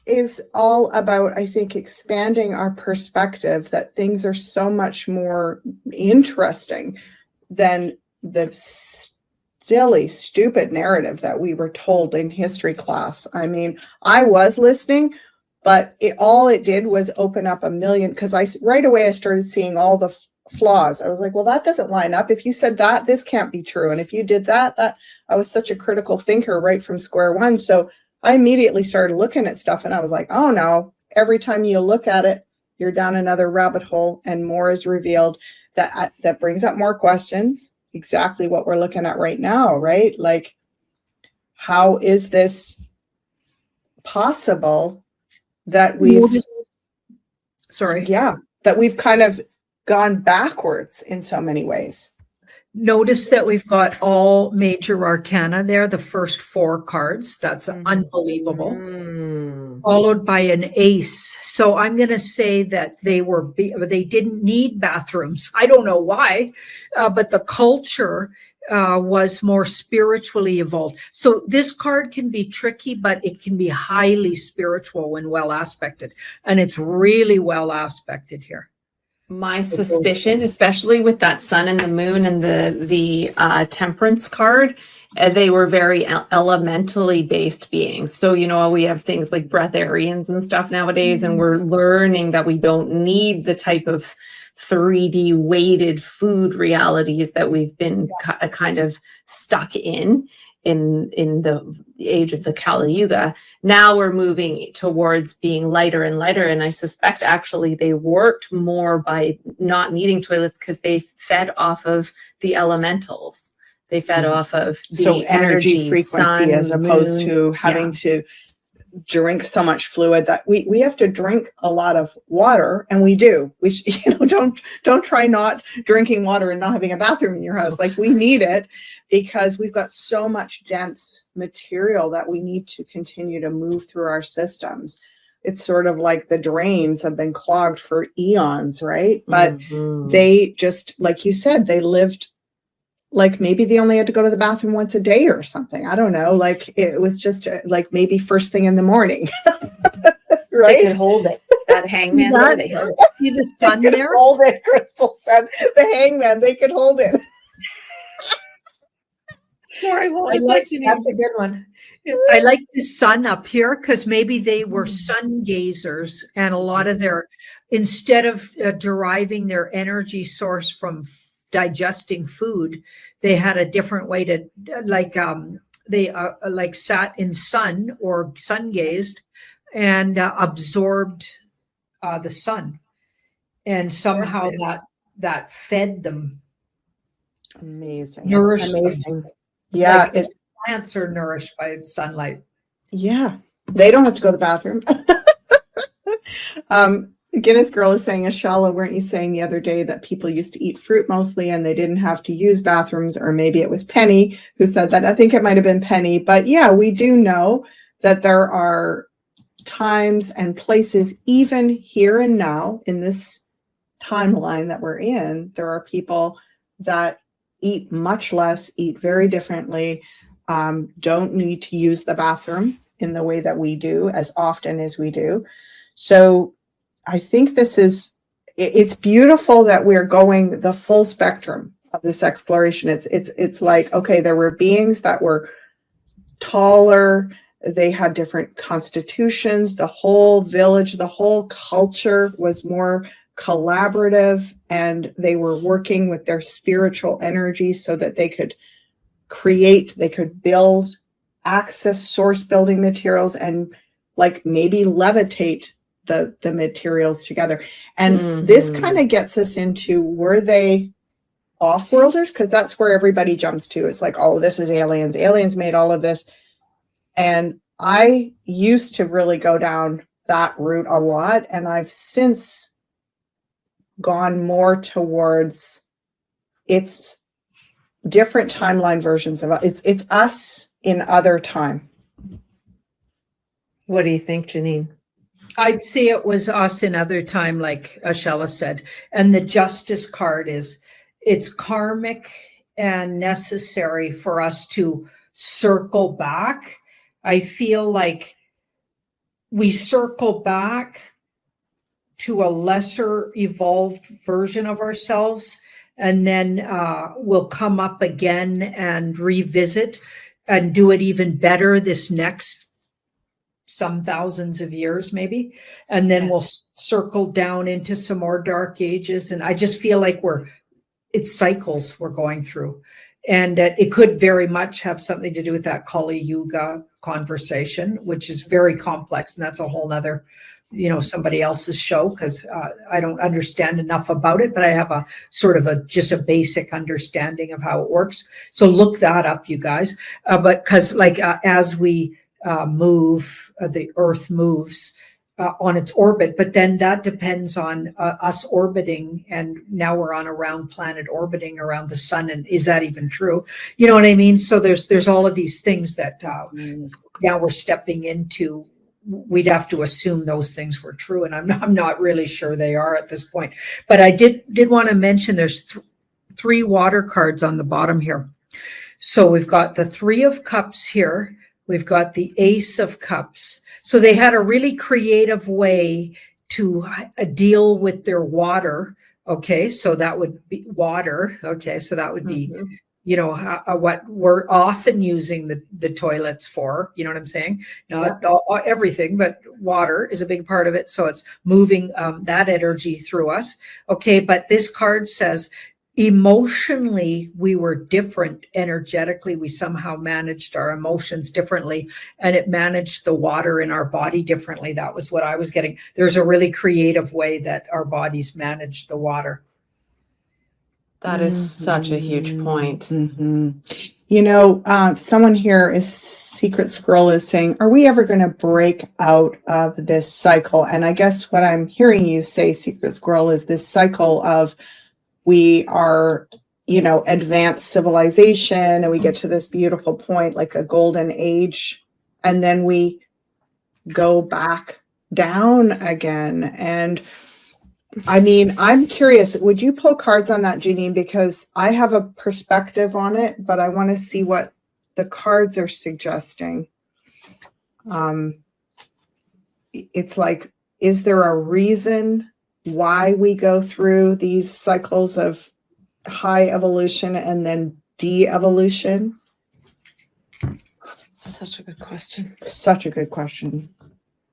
is all about, I think, expanding our perspective that things are so much more interesting than the silly, stupid narrative that we were told in history class. I mean, I was listening, but all it did was open up a million, because right away I started seeing all the flaws. I was like, well, that doesn't line up. If you said that, this can't be true. And if you did that I was such a critical thinker right from square one. So I immediately started looking at stuff and I was like, oh no, every time you look at it, you're down another rabbit hole and more is revealed. That brings up more questions. exactly what we're looking at right now, right? Like, how is this possible that we've, Sorry. yeah, that we've kind of gone backwards in so many ways? Notice that we've got all major arcana there, the first 4 cards. That's unbelievable. Followed by an ace. So I'm going to say that they didn't need bathrooms. I don't know why, but the culture was more spiritually evolved. So this card can be tricky, but it can be highly spiritual when well aspected. And it's really well aspected here. My suspicion, especially with that sun and the moon and the temperance card, they were very elementally based beings. So, you know, we have things like breatharians and stuff nowadays, and we're learning that we don't need the type of 3D weighted food realities that we've been kind of stuck in the age of the Kali Yuga. Now we're moving towards being lighter and lighter. And I suspect actually they worked more by not needing toilets because they fed off of the elementals. They fed off of the energy frequency, sun, as opposed moon. to having to drink so much fluid. That we have to drink a lot of water, and we do. We don't try not drinking water and not having a bathroom in your house. Like, we need it, because we've got so much dense material that we need to continue to move through our systems. It's sort of like the drains have been clogged for eons, right? But they just, like you said, they lived, like, maybe they only had to go to the bathroom once a day or something. I don't know. Like, it was just like maybe first thing in the morning. Right? They could hold it. That hangman there, they held it. See the sun They could there? hold it. Crystal said the hangman, they could hold it. Sorry, what was like, that, Janine? that's a good one. I like the sun up here, because maybe they were sun gazers, and a lot of their, instead of deriving their energy source from digesting food, they had a different way to, they sat in sun or sun gazed and absorbed the sun, and somehow that fed them. Amazing. Nourished them. Amazing. Yeah. Like, plants are nourished by sunlight. Yeah. They don't have to go to the bathroom. Guinness Girl is saying, Ashala, weren't you saying the other day that people used to eat fruit mostly and they didn't have to use bathrooms? Or maybe it was Penny who said that. I think it might have been Penny. But yeah, we do know that there are times and places, even here and now in this timeline that we're in, there are people that eat much less, eat very differently, don't need to use the bathroom in the way that we do, as often as we do. So I think it's beautiful that we're going the full spectrum of this exploration. It's like, okay, there were beings that were taller, they had different constitutions, the whole village, the whole culture was more collaborative, and they were working with their spiritual energy so that they could create, they could build, access source building materials, and like maybe levitate the materials together. And this kind of gets us into, were they off-worlders? Because that's where everybody jumps to. It's like, oh, this is aliens. Aliens made all of this. And I used to really go down that route a lot, and I've since gone more towards it's different timeline versions of it. It's us in other time. What do you think, Janine? I'd say it was us in other time, like Ashella said. And the justice card it's karmic and necessary for us to circle back. I feel like we circle back to a lesser evolved version of ourselves, and then we'll come up again and revisit and do it even better this next some thousands of years maybe, and then we'll circle down into some more dark ages. And I just feel like it's cycles we're going through, and it could very much have something to do with that Kali Yuga conversation, which is very complex, and that's a whole nother somebody else's show, because I don't understand enough about it, but I have a sort of just a basic understanding of how it works. So look that up, you guys. But because as we move, the Earth moves on its orbit, but then that depends on us orbiting, and now we're on a round planet orbiting around the sun, and is that even true? You know what I mean? So there's all of these things that now we're stepping into. We'd have to assume those things were true, and I'm not really sure they are at this point. But I did want to mention there's three water cards on the bottom here. So we've got the Three of Cups here. We've got the Ace of Cups. So they had a really creative way to deal with their water. Okay, so that would be water. Okay, so that would be what we're often using the toilets for, you know what I'm saying? Not everything, but water is a big part of it. So it's moving that energy through us. Okay, but this card says emotionally we were different. Energetically, we somehow managed our emotions differently, and it managed the water in our body differently. That was what I was getting. There's a really creative way that our bodies manage the water. That is such a huge point. Someone here Secret Squirrel is saying, are we ever going to break out of this cycle? And I guess what I'm hearing you say, Secret Squirrel, is this cycle of we are, advanced civilization, and we get to this beautiful point, like a golden age, and then we go back down again. And I mean, I'm curious, would you pull cards on that, Janine? Because I have a perspective on it, but I want to see what the cards are suggesting. It's like, is there a reason why we go through these cycles of high evolution and then de-evolution? Such a good question. Such a good question.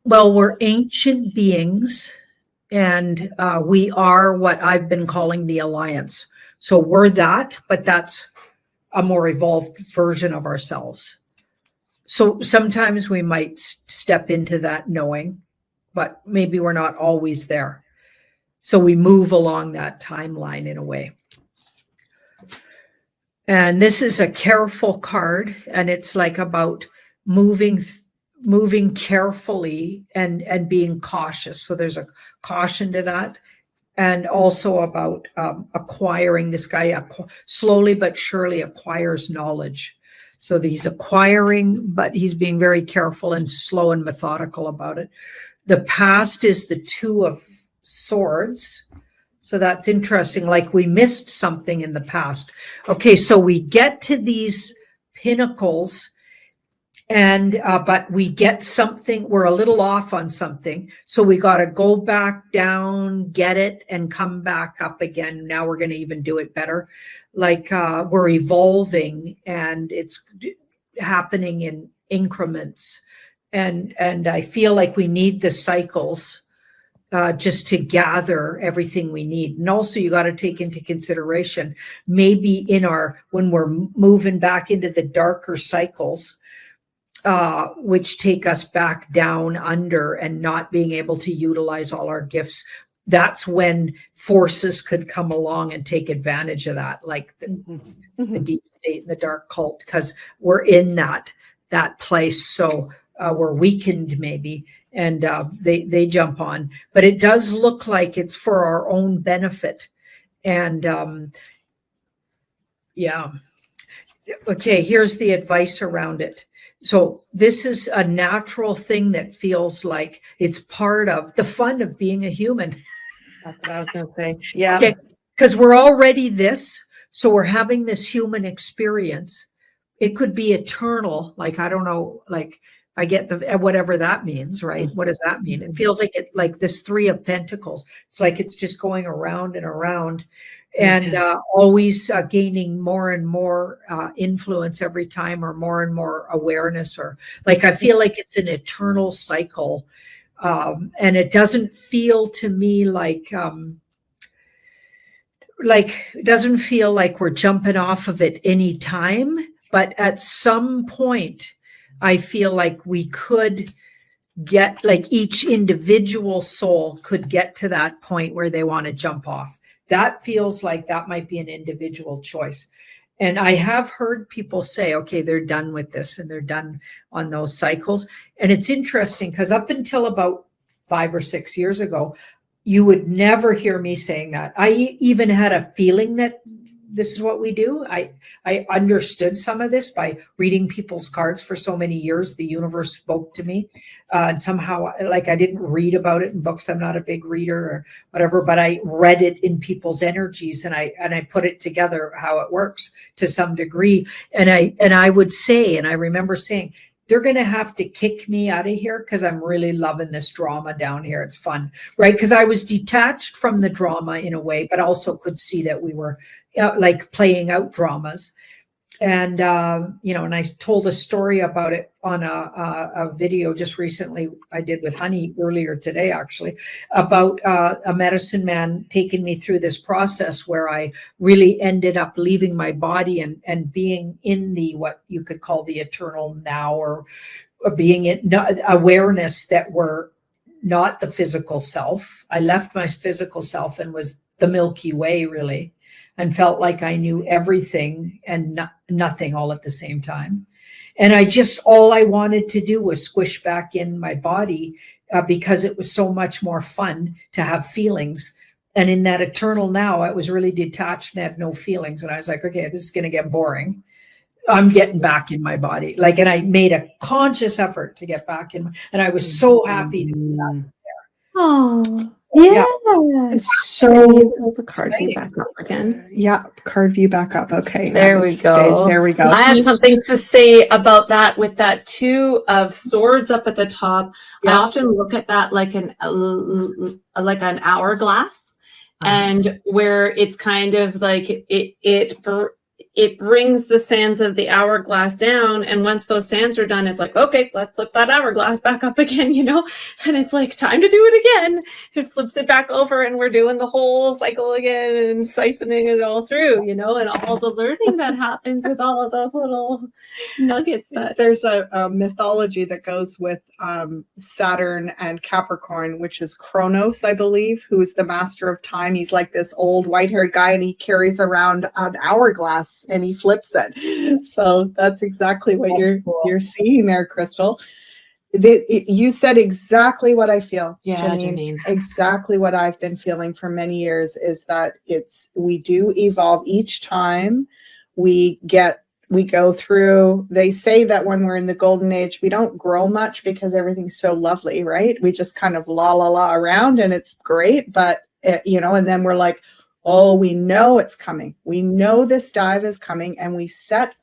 Well, we're ancient beings. And we are what I've been calling the Alliance. So we're that, but that's a more evolved version of ourselves. So sometimes we might step into that knowing, but maybe we're not always there. So we move along that timeline in a way. And this is a careful card, and it's like about moving carefully and being cautious. So there's a caution to that, and also about acquiring. This guy slowly but surely acquires knowledge. So he's acquiring, but he's being very careful and slow and methodical about it. The past is the Two of Swords. So that's interesting. Like we missed something in the past. Okay, so we get to these pinnacles, and but we get something, we're a little off on something, so we got to go back down, get it, and come back up again. Now we're going to even do it better. Like we're evolving, and it's happening in increments, and I feel like we need the cycles just to gather everything we need. And also you got to take into consideration, maybe when we're moving back into the darker cycles, which take us back down under and not being able to utilize all our gifts, that's when forces could come along and take advantage of that, like the deep state and the dark cult, because we're in that place. So we're weakened maybe, and they jump on. But it does look like it's for our own benefit. And yeah. Okay, here's the advice around it. So this is a natural thing that feels like it's part of the fun of being a human. That's what I was going to say. Yeah. Okay, because we're already this, so we're having this human experience. It could be eternal. Like, I don't know, like I get whatever that means, right? What does that mean? It feels like like this Three of Pentacles. It's like it's just going around and around, and always gaining more and more influence every time, or more and more awareness, or like I feel like it's an eternal cycle, and it doesn't feel to me like it doesn't feel like we're jumping off of it any time, but at some point I feel like we could get, like, each individual soul could get to that point where they want to jump off. That feels like that might be an individual choice. And I have heard people say, okay, they're done with this and they're done on those cycles. And it's interesting because up until about 5 or 6 years ago, you would never hear me saying that. I even had a feeling that this is what we do. I understood some of this by reading people's cards for so many years. The universe spoke to me. And somehow, like, I didn't read about it in books. I'm not a big reader or whatever, but I read it in people's energies, and I put it together how it works to some degree. And I would say, and I remember saying, they're going to have to kick me out of here because I'm really loving this drama down here. It's fun, right? Because I was detached from the drama in a way, but also could see that we were like playing out dramas. And, and I told a story about it on a video just recently I did with Honey earlier today, actually, about a medicine man taking me through this process where I really ended up leaving my body and being in the, what you could call the eternal now, or being in awareness that were not the physical self. I left my physical self and was the Milky Way, really, and felt like I knew everything and nothing all at the same time. And all I wanted to do was squish back in my body because it was so much more fun to have feelings. And in that eternal now, I was really detached and had no feelings. And I was like, okay, this is going to get boring. I'm getting back in my body. Like, and I made a conscious effort to get back in. And I was so happy to be back there. Oh, yeah. It's so Hold the card view back up again. yeah, card view back up. Okay. There we go. There we go. I had something to say about that with that 2 of Swords up at the top. Yeah. I often look at that like an hourglass, and where it's kind of like it brings the sands of the hourglass down, and once those sands are done, it's like, okay, let's flip that hourglass back up again, and it's like time to do it again. It flips it back over, and we're doing the whole cycle again and siphoning it all through, and all the learning that happens with all of those little nuggets. That There's a mythology that goes with Saturn and Capricorn, which is Kronos, I believe, who is the master of time. He's like this old white-haired guy, and he carries around an hourglass and he flips it. So that's exactly what you're seeing there, Crystal. You said exactly what I feel. Yeah, Janine. Exactly what I've been feeling for many years is that we do evolve each time we go through. They say that when we're in the golden age, we don't grow much because everything's so lovely, right? We just kind of la around, and it's great. But and then we're like, oh, we know it's coming. We know this dive is coming, and we set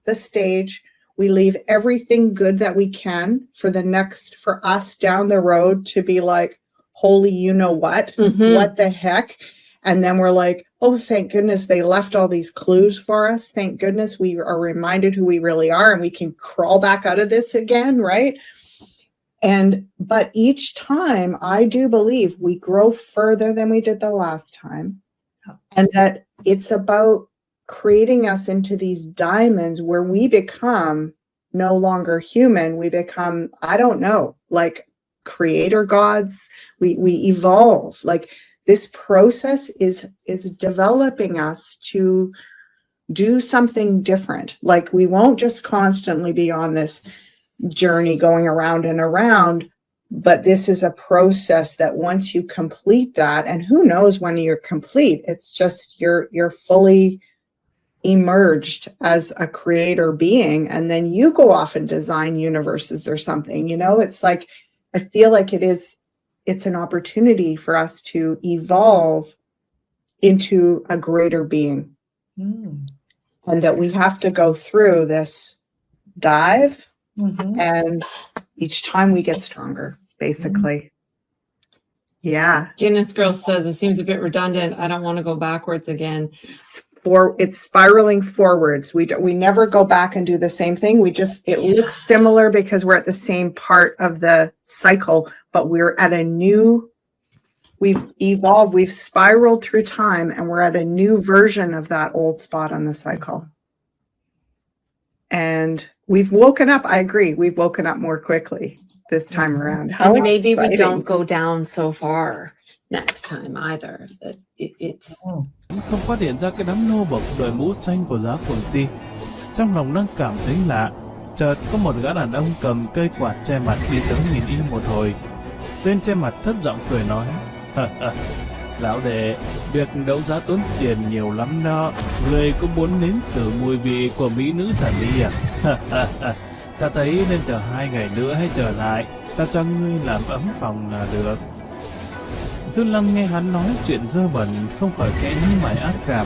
the stage. We leave everything good that we can for us down the road to be like, holy, you know what? What the heck? And then we're like, oh, thank goodness they left all these clues for us. Thank goodness we are reminded who we really are, and we can crawl back out of this again, right? But each time, I do believe we grow further than we did the last time. And that it's about creating us into these diamonds where we become no longer human. We become, I don't know, like creator gods. We evolve. Like, this process is developing us to do something different. Like, we won't just constantly be on this journey going around and around. But this is a process that once you complete that, and who knows when you're complete, it's just you're fully emerged as a creator being, and then you go off and design universes or something. It's like, I feel like it's an opportunity for us to evolve into a greater being, and that we have to go through this dive, and each time we get stronger, basically. Yeah. Guinness Girl says it seems a bit redundant. I don't want to go backwards again. It's spiraling forwards. We never go back and do the same thing. It looks similar because we're at the same part of the cycle, but we're at we've evolved, we've spiraled through time, and we're at a new version of that old spot on the cycle. And we've woken up. I agree. We've woken up more quickly. this time around. How And maybe we exciting. don't go down so far next time either. That it's Không phát hiện ra cái đám nô bộc đội mũ xanh của giá phường ti. Trong lòng đang cảm thấy lạ, chợt có một gã đàn ông cầm cây quạt che mặt đi tới nhìn y một hồi. Tên che mặt thấp giọng cười nói: Lão đệ, việc đấu giá tốn tiền nhiều lắm đó. Người cũng muốn nếm thử mùi vị của mỹ nữ thần y à? Ta thấy nên chờ 2 ngày nữa hãy trở lại, ta cho ngươi làm ấm phòng là được. Dương Lăng nghe hắn nói chuyện dơ bẩn không khỏi kẽ nhíu mày ác cảm,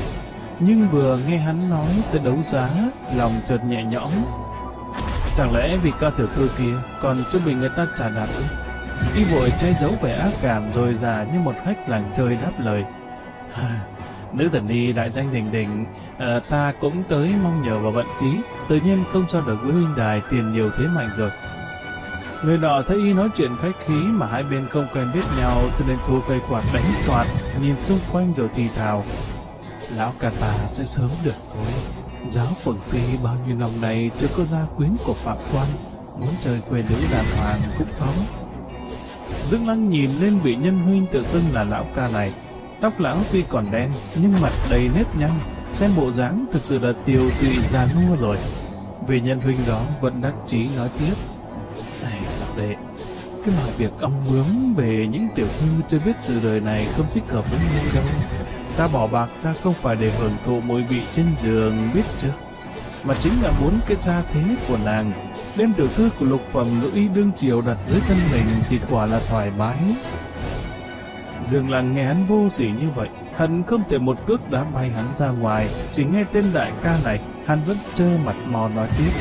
nhưng vừa nghe hắn nói tới đấu giá, lòng chợt nhẹ nhõm. Chẳng lẽ vì ca tiểu thư kia còn chưa bị người ta trả đạp ư? Y vội che giấu vẻ ác cảm rồi giả như một khách làng chơi đáp lời: Nữ thần y đại danh đỉnh đỉnh, ta cũng tới mong nhờ vào vận khí, tự nhiên không sao được với huynh đài tiền nhiều thế mạnh rồi. Người nọ thấy y nói chuyện khách khí mà hai bên không quen biết nhau, cho nên thu cây quạt đánh soạt, nhìn xung quanh rồi thì thào: Lão ca ta sẽ sớm được thôi. Giáo phường ti bao nhiêu năm nay chưa có gia quyến của phạm quan, muốn chơi quê nữ đàng hoàng cũng khó. Dương Lăng nhìn lên vị nhân huynh tự xưng là lão ca này. Tóc lão tuy còn đen nhưng mặt đầy nếp nhăn, xem bộ dáng thực sự là tiều tụy già nua rồi. Vị nhân huynh đó vẫn đắc chí nói tiếp: Này lão đệ, cái mọi việc ông bướm về những tiểu thư chưa biết sự đời này không thích hợp với ngươi đâu. Ta bỏ bạc ra không phải để hưởng thụ mùi vị trên giường, biết chưa, mà chính là muốn cái gia thế của nàng. Đem tiểu thư của lục phẩm nữ y đương triều đặt dưới thân mình thì quả là thoải mái. Dương Lăng nghe hắn vô sỉ như vậy, hận không thể một cước đá bay hắn ra ngoài. Chỉ nghe tên đại ca này, hắn vẫn trơ mặt mò nói tiếp: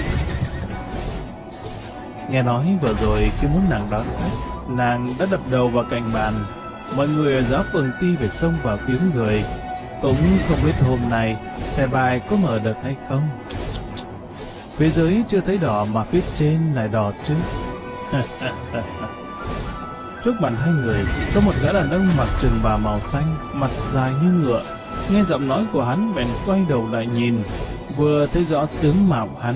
Nghe nói vừa rồi khi muốn nàng đón khách, nàng đã đập đầu vào cạnh bàn. Mọi người ở giáo phường ti phải xông vào cứu người. Cũng không biết hôm nay thẻ bài có mở được hay không. Phía dưới chưa thấy đỏ mà phía trên lại đỏ chứ. Trước mặt hai người có một gã đàn ông mặc trường bào màu xanh, mặt dài như ngựa. Nghe giọng nói của hắn bèn quay đầu lại nhìn. Vừa thấy rõ tướng mạo hắn,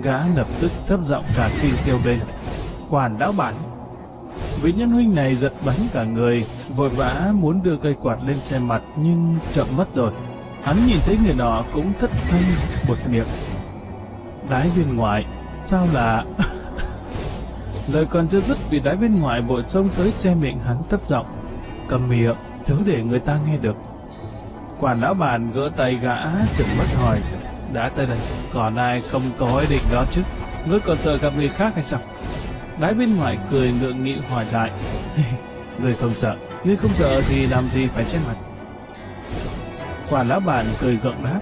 gã lập tức thấp giọng cả kinh kêu lên: Quản lão bản! Vị nhân huynh này giật bắn cả người, vội vã muốn đưa cây quạt lên che mặt nhưng chậm mất rồi. Hắn nhìn thấy người nọ cũng thất thanh buột miệng: Đái viên ngoại, sao là... Lời còn chưa dứt vì đái bên ngoài vội xông tới che miệng hắn thấp giọng: Cầm miệng, chớ để người ta nghe được. Quản lão bản gỡ tay gã chừng mắt hỏi: Đã tới đây, còn ai không có ý định đó chứ? Ngươi còn sợ gặp người khác hay sao? Đái bên ngoài cười ngượng nghịu hỏi lại: Ngươi không sợ, ngươi không sợ thì làm gì phải che mặt? Quản lão bản cười gượng đáp: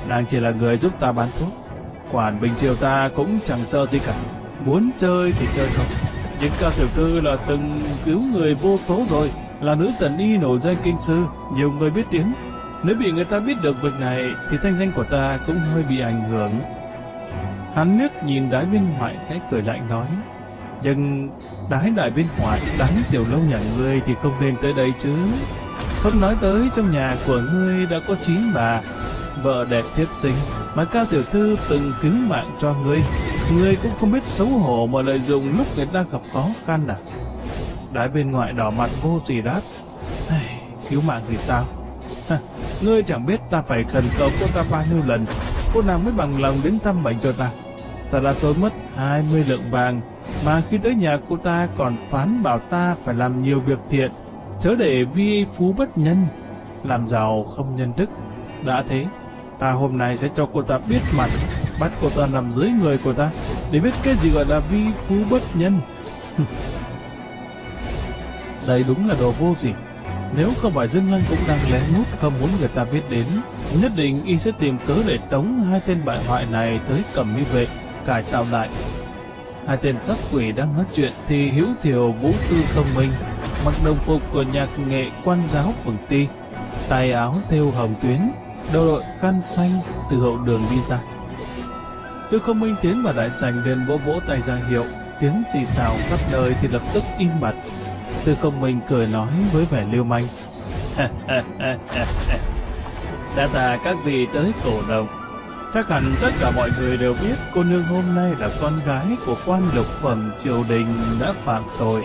Nàng chỉ là người giúp ta bán thuốc, quản bình triều ta cũng chẳng sợ gì cả. Muốn chơi thì chơi thôi. Nhưng cao tiểu thư là từng cứu người vô số rồi, là nữ thần y nổi danh kinh sư, nhiều người biết tiếng. Nếu bị người ta biết được việc này thì thanh danh của ta cũng hơi bị ảnh hưởng. Hắn liếc nhìn đái bên ngoài khẽ cười lạnh nói: Nhưng đái đại bên ngoài, đái tiểu lâu nhà ngươi thì không nên tới đây chứ. Không nói tới trong nhà của ngươi đã có 9 bà, vợ đẹp thiếp sinh, mà cao tiểu thư từng cứu mạng cho ngươi. Ngươi cũng không biết xấu hổ mà lợi dụng lúc người ta gặp khó khăn à? Đái bên ngoài đỏ mặt vô sỉ đáp: Cứu mạng thì sao? Ngươi chẳng biết ta phải khẩn cầu cô ta bao nhiêu lần, cô nàng mới bằng lòng đến thăm bệnh cho ta. Ta đã tốn mất 20 lượng vàng, mà khi tới nhà cô ta còn phán bảo ta phải làm nhiều việc thiện, chớ để vi phú bất nhân, làm giàu không nhân đức. Đã thế, ta hôm nay sẽ cho cô ta biết mặt, bắt cô ta nằm dưới người của ta, để biết cái gì gọi là vi phú bất nhân. Đây đúng là đồ vô sỉ. Nếu không phải Dương Lăng cũng đang lén lút không muốn người ta biết đến, nhất định y sẽ tìm cớ để tống hai tên bại hoại này tới Cẩm Y vệ, cải tạo lại. Hai tên sắc quỷ đang nói chuyện thì Hữu Thiều Vũ Tư Thông Minh mặc đồng phục của nhạc nghệ quan giáo phường ti, tay áo thêu hồng tuyến, đầu đội khăn xanh từ hậu đường đi ra. Tư Không Minh tiến vào đại sảnh liền vỗ vỗ tay ra hiệu, tiếng xì xào khắp nơi thì lập tức im bặt. Tư Không Minh cười nói với vẻ lưu manh: Đã tạ các vị tới cổ động. Chắc hẳn tất cả mọi người đều biết cô nương hôm nay là con gái của quan lục phẩm triều đình đã phạm tội.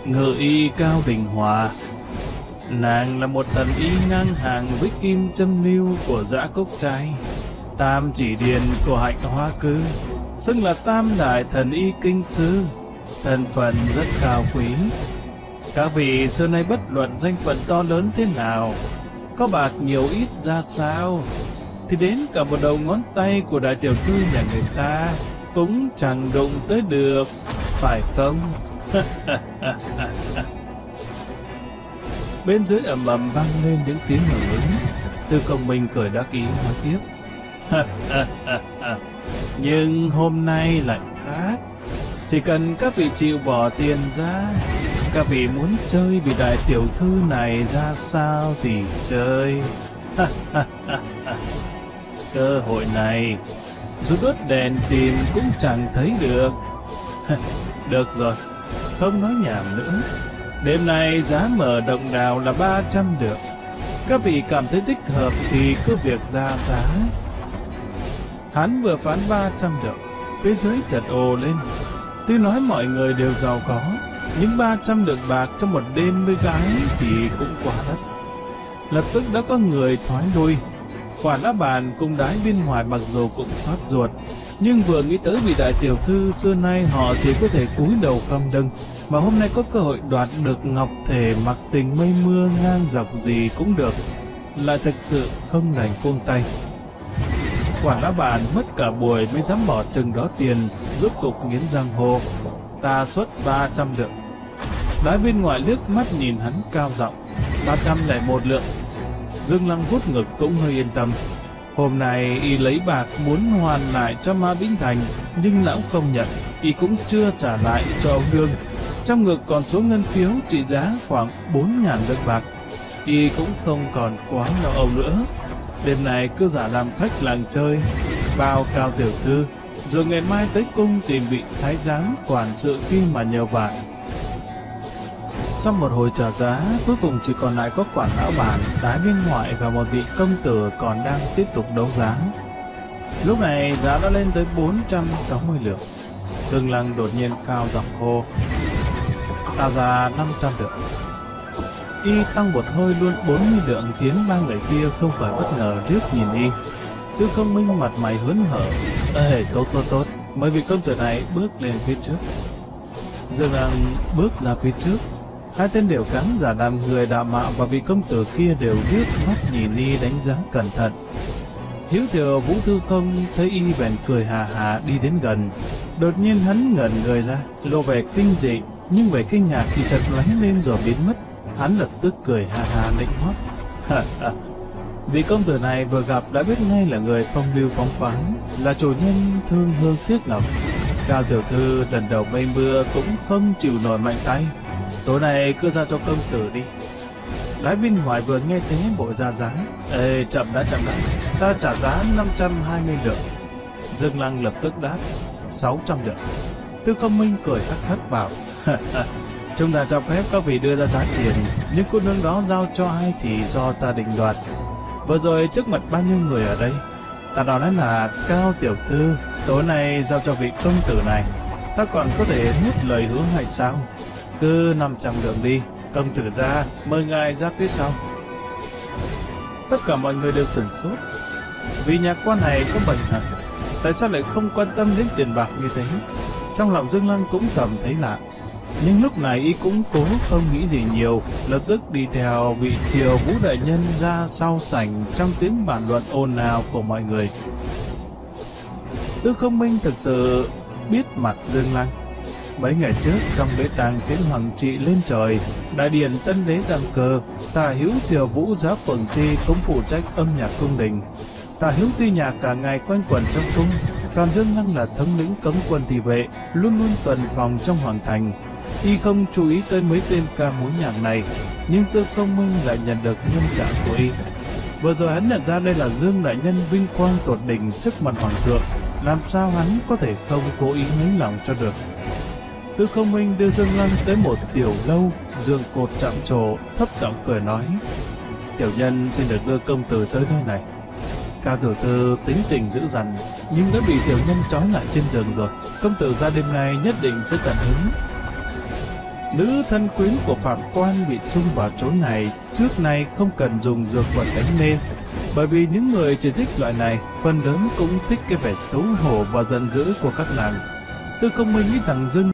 Ngự y Cao Đình Hòa. Nàng là một thần y ngang hàng với Kim Châm Lưu của Dã Cốc Trai, Tam Chỉ Điền của Hạnh Hoa Cư, xưng là Tam Đại Thần Y Kinh Sư, thân phận rất cao quý. Các vị xưa nay bất luận danh phận to lớn thế nào, có bạc nhiều ít ra sao, thì đến cả một đầu ngón tay của đại tiểu thư nhà người ta cũng chẳng đụng tới được, phải không? Bên dưới ầm ầm vang lên những tiếng hưởng ứng. Tư Công Minh cười đắc ý nói tiếp. Nhưng hôm nay lại khác. Chỉ cần các vị chịu bỏ tiền ra, các vị muốn chơi vì đại tiểu thư này ra sao thì chơi. Cơ hội này dù đốt đèn tìm cũng chẳng thấy được. Được rồi, không nói nhảm nữa. Đêm nay giá mở động đào là 300 được. Các vị cảm thấy thích hợp thì cứ việc ra giá. Hắn vừa phán 300 được, phía dưới chợt ồ lên. Tuy nói mọi người đều giàu có, nhưng 300 được bạc trong một đêm với gái thì cũng quá đắt. Lập tức đã có người thoái lui. Quả lá bàn cùng Đái Viên Hoài mặc dù cũng xót ruột, nhưng vừa nghĩ tới vị đại tiểu thư xưa nay họ chỉ có thể cúi đầu căm đâng, mà hôm nay có cơ hội đoạt được ngọc thể mặc tình mây mưa ngang dọc gì cũng được, lại thực sự không đành buông tay. Quả lá bàn mất cả buổi mới dám bỏ chừng đó tiền, rốt cục nghiến răng hô: ta xuất 300 lượng. Đái Viên Ngoại liếc mắt nhìn hắn cao giọng: 301 lượng. Dương Lăng vuốt ngực cũng hơi yên tâm. Hôm nay y lấy bạc muốn hoàn lại cho Ma Vĩnh Thành, nhưng lão không nhận, y cũng chưa trả lại cho ông Đương. Trong ngực còn số ngân phiếu trị giá khoảng 4.000 lượng bạc, y cũng không còn quá lo âu nữa. Đêm nay cứ giả làm khách làng chơi, bao Cao tiểu thư, rồi ngày mai tới cung tìm vị thái giám quản sự kia mà nhờ vả. Sau một hồi trả giá, cuối cùng chỉ còn lại có quản lão bản, Đái Viên Ngoại và một vị công tử còn đang tiếp tục đấu giá. Lúc này giá đã lên tới 460 lượng. Dương Lăng đột nhiên cao giọng hô: ta ra 500 lượng. Y tăng một hơi luôn 40 lượng khiến ba người kia không phải bất ngờ liếc nhìn y. Tư Công Minh mặt mày hớn hở: ê, tốt, mời vị công tử này bước lên phía trước. Dương Lăng bước ra phía trước. Hai tên đều gắng giả làm người đạo mạo và vị công tử kia đều liếc mắt nhìn y đánh giá cẩn thận. Hiếu Thiệu Vũ Thư Công thấy y bèn cười hà hà đi đến gần. Đột nhiên hắn ngẩn người ra, lộ vẻ kinh dị, nhưng vẻ kinh ngạc thì chợt lóe lên rồi biến mất. Hắn lập tức cười hà hà nịnh hót: vị công tử này vừa gặp đã biết ngay là người phong lưu phóng khoáng, là chủ nhân thương hương tiếc ngọc. Cao tiểu thư lần đầu mây mưa cũng không chịu nổi mạnh tay, tối nay cứ giao cho công tử đi. Đái Viên Hoài vừa nghe thế bộ ra giá: ê, chậm đã, ta trả giá 520 lượng. Dương Lăng lập tức đáp: 600 lượng. Tư Công Minh cười hắc hắc bảo: chúng ta cho phép các vị đưa ra giá tiền, nhưng cô nương đó giao cho ai thì do ta định đoạt. Vừa rồi trước mặt bao nhiêu người ở đây, ta nói là Cao tiểu thư tối nay giao cho vị công tử này, ta còn có thể nuốt lời hứa hay sao? Cứ 500 lượng đi, công tử ra, mời ngài ra phía sau. Tất cả mọi người đều sửng sốt, vì nhà quan này có bệnh hả? Tại sao lại không quan tâm đến tiền bạc như thế? Trong lòng Dương Lăng cũng cảm thấy lạ, nhưng lúc này y cũng cố không nghĩ gì nhiều, lập tức đi theo vị Thiều Vũ đại nhân ra sau sảnh trong tiếng bàn luận ồn ào của mọi người. Tư Không Minh thực sự biết mặt Dương Lăng. Mấy ngày trước trong lễ tang tiến hoàng trị lên trời, đại điển tân đế đăng cơ, Tả Hữu Thiều Vũ giá phường ti cũng phụ trách âm nhạc cung đình. Tả Hữu tuy nhạc cả ngày quanh quẩn trong cung, còn Dương Lăng là thống lĩnh cấm quân thị vệ, luôn luôn tuần phòng trong hoàng thành. Y không chú ý tới mấy tên ca múa nhạc này, nhưng Tư Không Minh lại nhận được nhân dạng của y. Vừa rồi hắn nhận ra đây là Dương đại nhân vinh quang tột đỉnh trước mặt hoàng thượng, làm sao hắn có thể không cố ý lấy lòng cho được. Tư Không Minh đưa Dương Lăng tới một tiểu lâu, giường cột chạm trổ, thấp giọng cười nói: tiểu nhân xin được đưa công tử tới nơi này. Cao tiểu thư tính tình dữ dằn, nhưng đã bị tiểu nhân trói lại trên rừng rồi. Công tử ra đêm nay nhất định sẽ tận hứng. Nữ thân quyến của Phạm Quan bị xung vào chỗ này trước nay không cần dùng dược vật đánh mê, bởi vì những người chỉ thích loại này phần lớn cũng thích cái vẻ xấu hổ và giận dữ của các nàng. Tôi không mới nghĩ rằng dưng